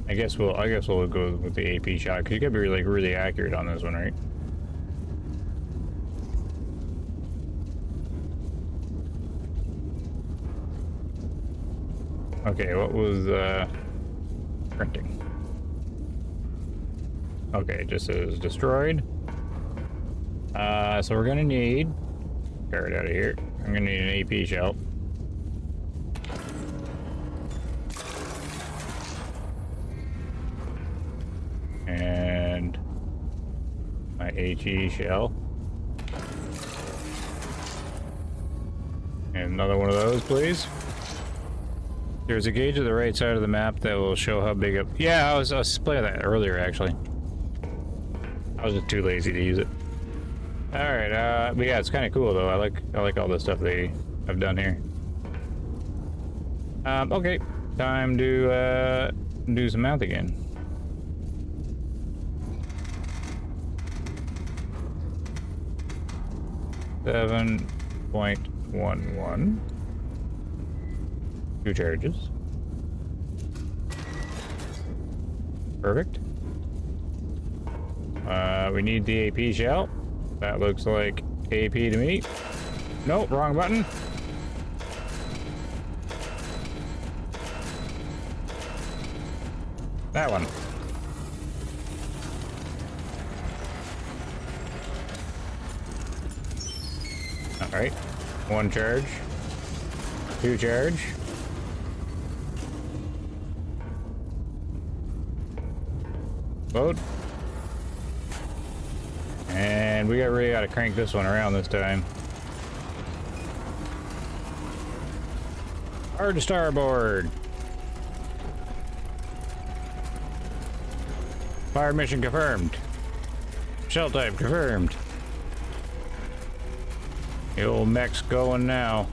Speaker 1: I guess we'll go with the AP shot because you gotta be really accurate on this one, right? Okay, what was printing? Okay, it just says destroyed. So we're gonna need, carry it out of here. I'm gonna need an AP shell. And my HE shell. And another one of those, please. There's a gauge at the right side of the map that will show how big of... Yeah, I was playing that earlier, actually. I was just too lazy to use it. Alright, but yeah, it's kind of cool, though. I like all the stuff they have done here. Okay. Time to, do some math again. .11. 2 charges. Perfect. We need the AP shell. That looks like AP to me. Nope, wrong button. That one. Alright. 1 charge. 2 charge. Load. And we really got to crank this one around this time. Hard to starboard. Fire mission confirmed. Shell type confirmed. The old mech's going now.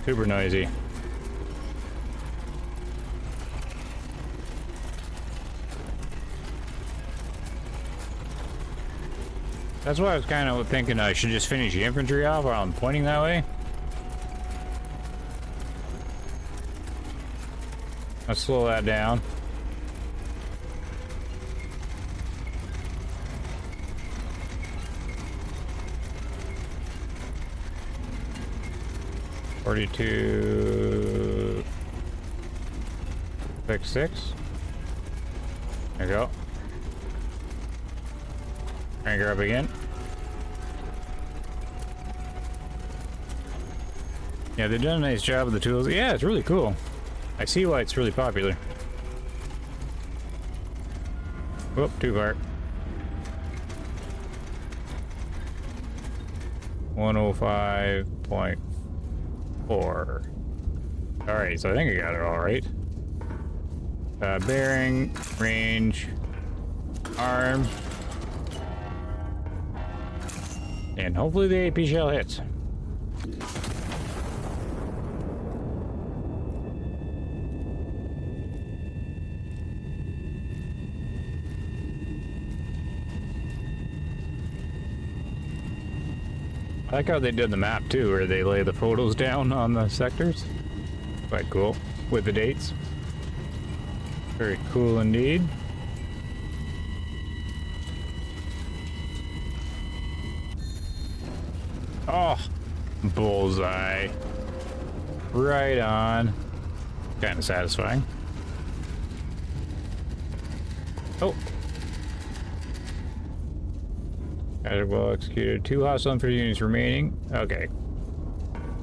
Speaker 1: Super noisy. That's why I was kind of thinking I should just finish the infantry off while I'm pointing that way. Let's slow that down. (42) 6. There you go. Crank her up again. Yeah, they've done a nice job with the tools. Yeah, it's really cool. I see why it's really popular. Whoop, too far. 105.4. Alright, so I think I got it all right. Bearing, range, arm. And hopefully the AP shell hits. I like how they did the map too, where they lay the photos down on the sectors. Quite cool. With the dates. Very cool indeed. Oh, bullseye. Right on. Kind of satisfying. Oh. Well executed. 2 hostile infantry units remaining. Okay.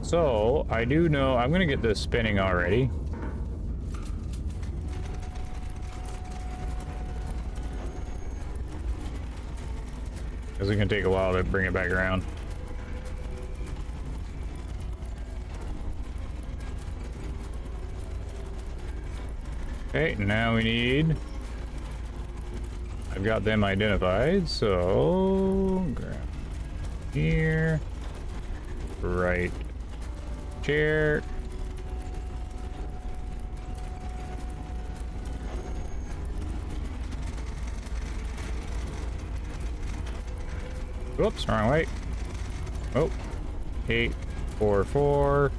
Speaker 1: So, I do know I'm gonna get this spinning already. Because it's gonna take a while to bring it back around. Okay, now we need... I've got them identified, so... grab here. Right chair. Whoops, wrong way. Oh, 844.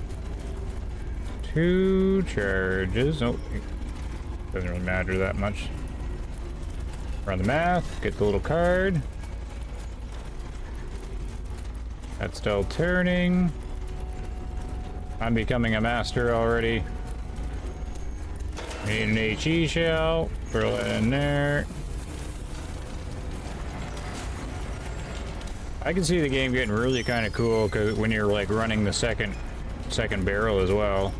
Speaker 1: 2 charges. Oh, doesn't really matter that much. Run the math, get the little card. That's still turning. I'm becoming a master already. Need an HE shell. Throw it in there. I can see the game getting really kind of cool because when you're like running the second barrel as well.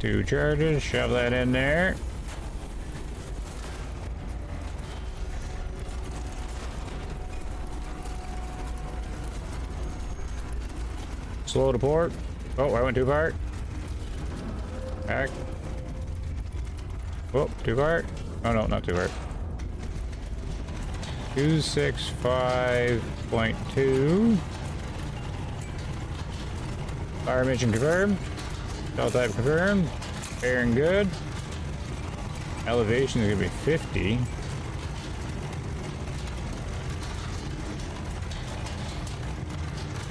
Speaker 1: 2 charges, shove that in there. Slow to port. Oh, I went too far. Back. Whoop, too far. Oh no, not too far. 265.2. Fire mission confirmed. Shell type confirmed. Bearing good. Elevation is gonna be 50.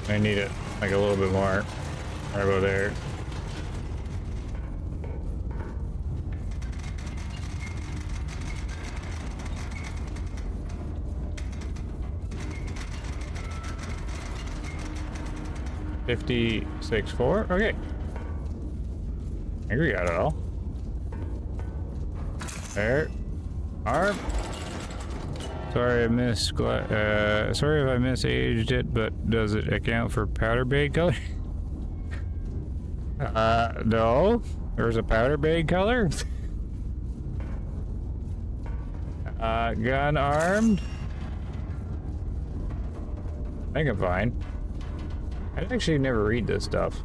Speaker 1: I need it like a little bit more. Right about there. $56.4. Okay. I think we got it all. There. Arm. Sorry I sorry if I misaged it, but does it account for powder bait color? No. There's a powder bag color. Gun armed. I think I'm fine. I actually never read this stuff.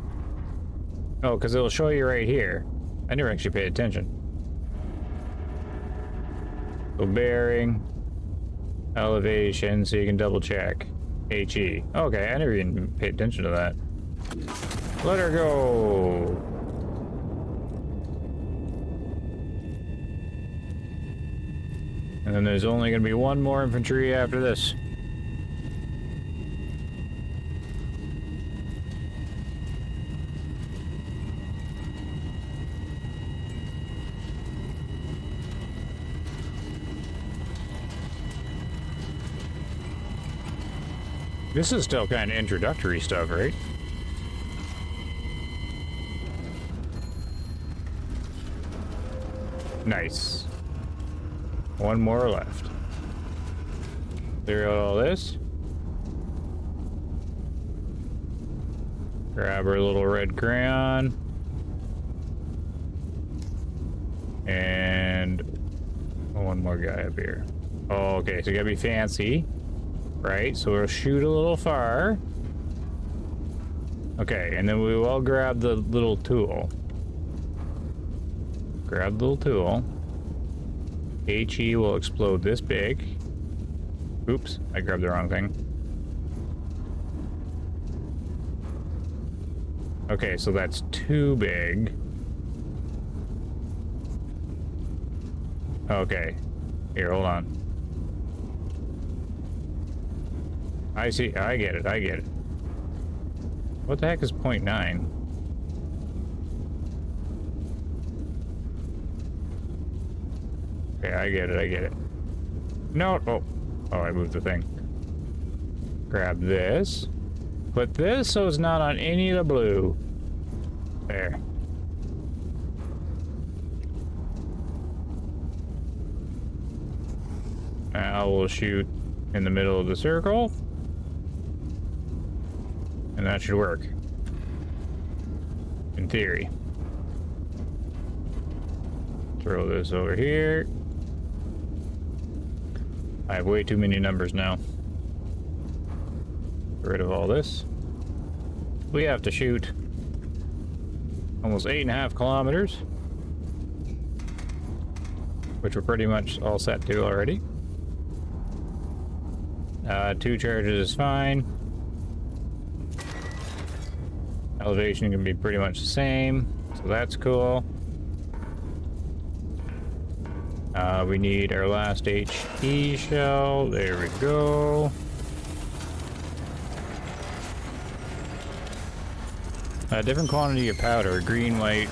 Speaker 1: Oh, because it'll show you right here. I never actually paid attention. So bearing, elevation, so you can double check. HE. Okay, I never even paid attention to that. Let her go. And then there's only going to be one more infantry after this. This is still kind of introductory stuff, right? Nice. One more left. Clear out all this. Grab our little red crayon. And one more guy up here. Oh, okay, so you gotta be fancy. Right, so we'll shoot a little far. Okay, and then we will grab the little tool. Grab the little tool. HE will explode this big. Oops, I grabbed the wrong thing. Okay, so that's too big. Okay, here, hold on. I see, I get it, I get it. What the heck is 0.9? Okay, I get it, I get it. No, oh, I moved the thing. Grab this. Put this so it's not on any of the blue. There. Now we'll shoot in the middle of the circle. And that should work. In theory. Throw this over here. I have way too many numbers now. Get rid of all this. We have to shoot almost 8.5 kilometers. Which we're pretty much all set to already. 2 charges is fine. Elevation can be pretty much the same, so that's cool. We need our last HE shell. There we go. Different quantity of powder. Green, white,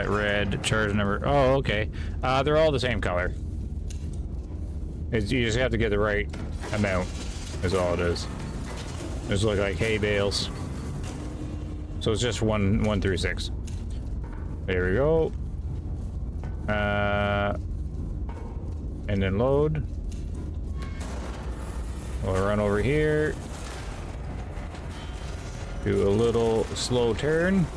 Speaker 1: red, charge number. Oh, okay. They're all the same color. You just have to get the right amount, is all it is. Those look like hay bales. So it's just 1 through 6. There we go. And then load. We'll run over here. Do a little slow turn.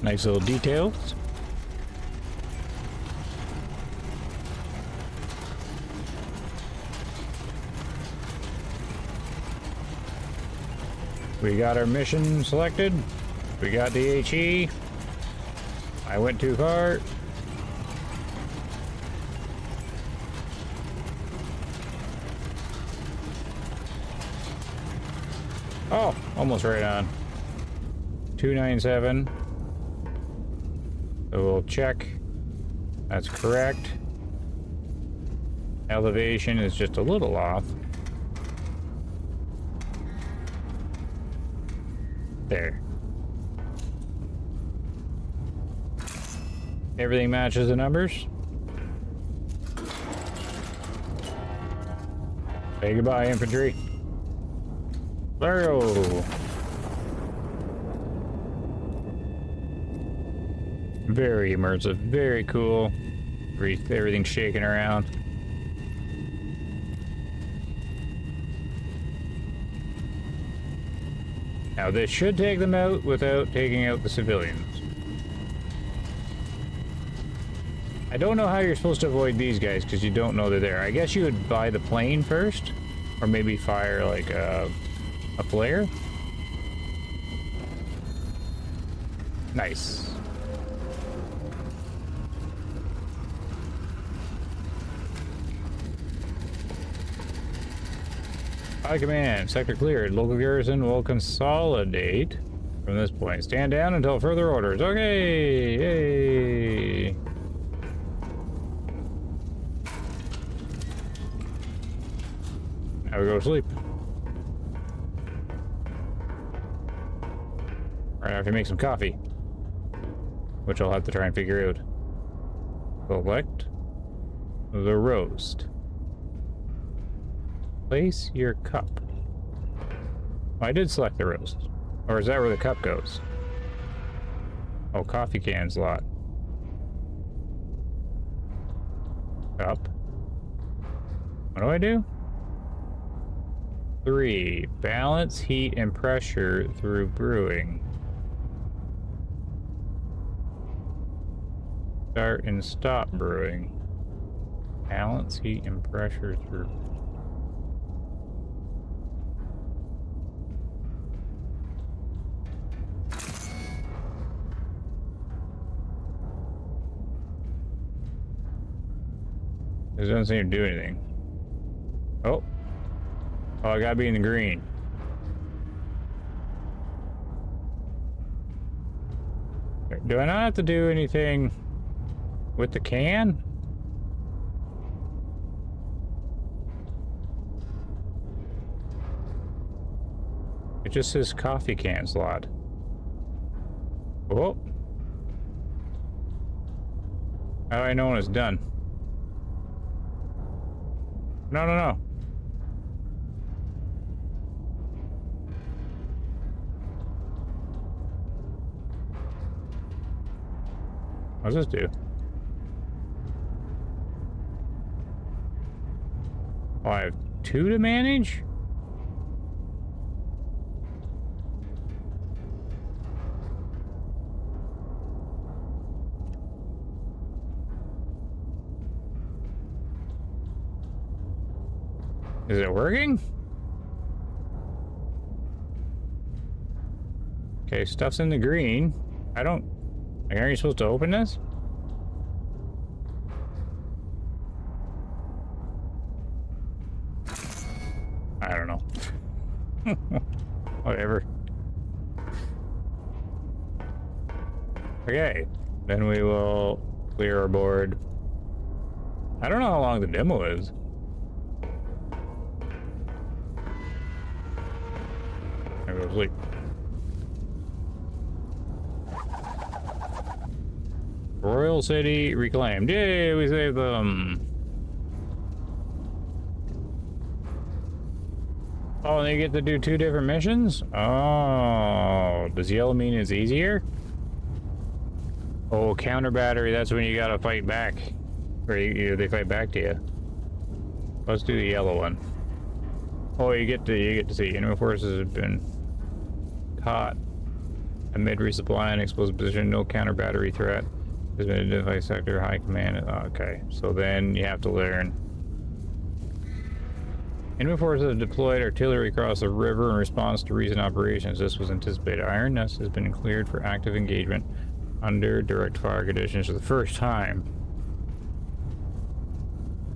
Speaker 1: Nice little details. We got our mission selected. We got the HE. I went too far. Oh, almost right on. 297. So we'll check. That's correct. Elevation is just a little off. There. Everything matches the numbers. Say goodbye, infantry. There we go. Very immersive, very cool. Everything's shaking around. Now this should take them out without taking out the civilians. I don't know how you're supposed to avoid these guys because you don't know they're there. I guess you would buy the plane first, or maybe fire like a flare. Nice. High command, sector cleared. Local garrison will consolidate from this point. Stand down until further orders. Okay, yay. Now we go to sleep. Right, I have to make some coffee, which I'll have to try and figure out. Select the roast. Place your cup. Oh, I did select the roast. Or is that where the cup goes? Oh, coffee can slot. Cup. What do I do? 3. Balance heat and pressure through brewing. Start and stop brewing. Balance heat and pressure through. This doesn't seem to do anything. Oh. Oh, I gotta be in the green. Do I not have to do anything with the can? It just says coffee can slot. Oh. How do I know when it's done? No, no, no. What does this do? Oh, I have 2 to manage? Is it working? Okay, stuff's in the green. I don't... Like, aren't you supposed to open this? I don't know. Whatever. Okay, then we will clear our board. I don't know how long the demo is. I go to sleep. Royal City reclaimed. Yay, we saved them. Oh, and they get to do 2 different missions? Oh, does yellow mean it's easier? Oh, counter battery, that's when you gotta fight back. Or they fight back to you. Let's do the yellow one. Oh, you get to see enemy forces have been caught amid resupply and exposed position. No counter battery threat has been identified. Sector high command. Okay, so then you have to learn. Enemy forces have deployed artillery across the river in response to recent operations. This was anticipated. Iron Nest has been cleared for active engagement under direct fire conditions for the first time.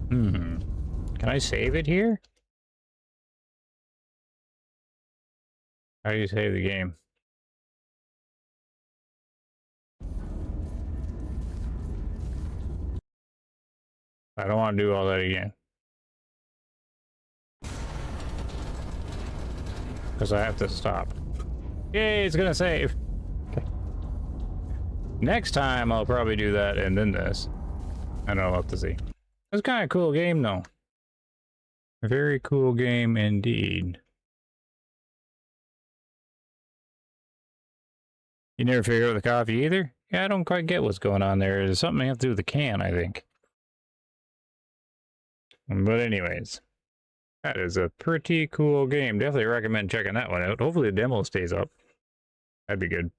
Speaker 1: Can I save it here? How do you save the game? I don't want to do all that again. Because I have to stop. Yay, it's gonna save. Okay. Next time I'll probably do that and then this. I don't know, we'll have to see. It's kind of a cool game though. A very cool game indeed. You never figure out the coffee either? Yeah, I don't quite get what's going on there. There's something I have to do with the can, I think. But anyways, that is a pretty cool game. Definitely recommend checking that one out. Hopefully the demo stays up. That'd be good.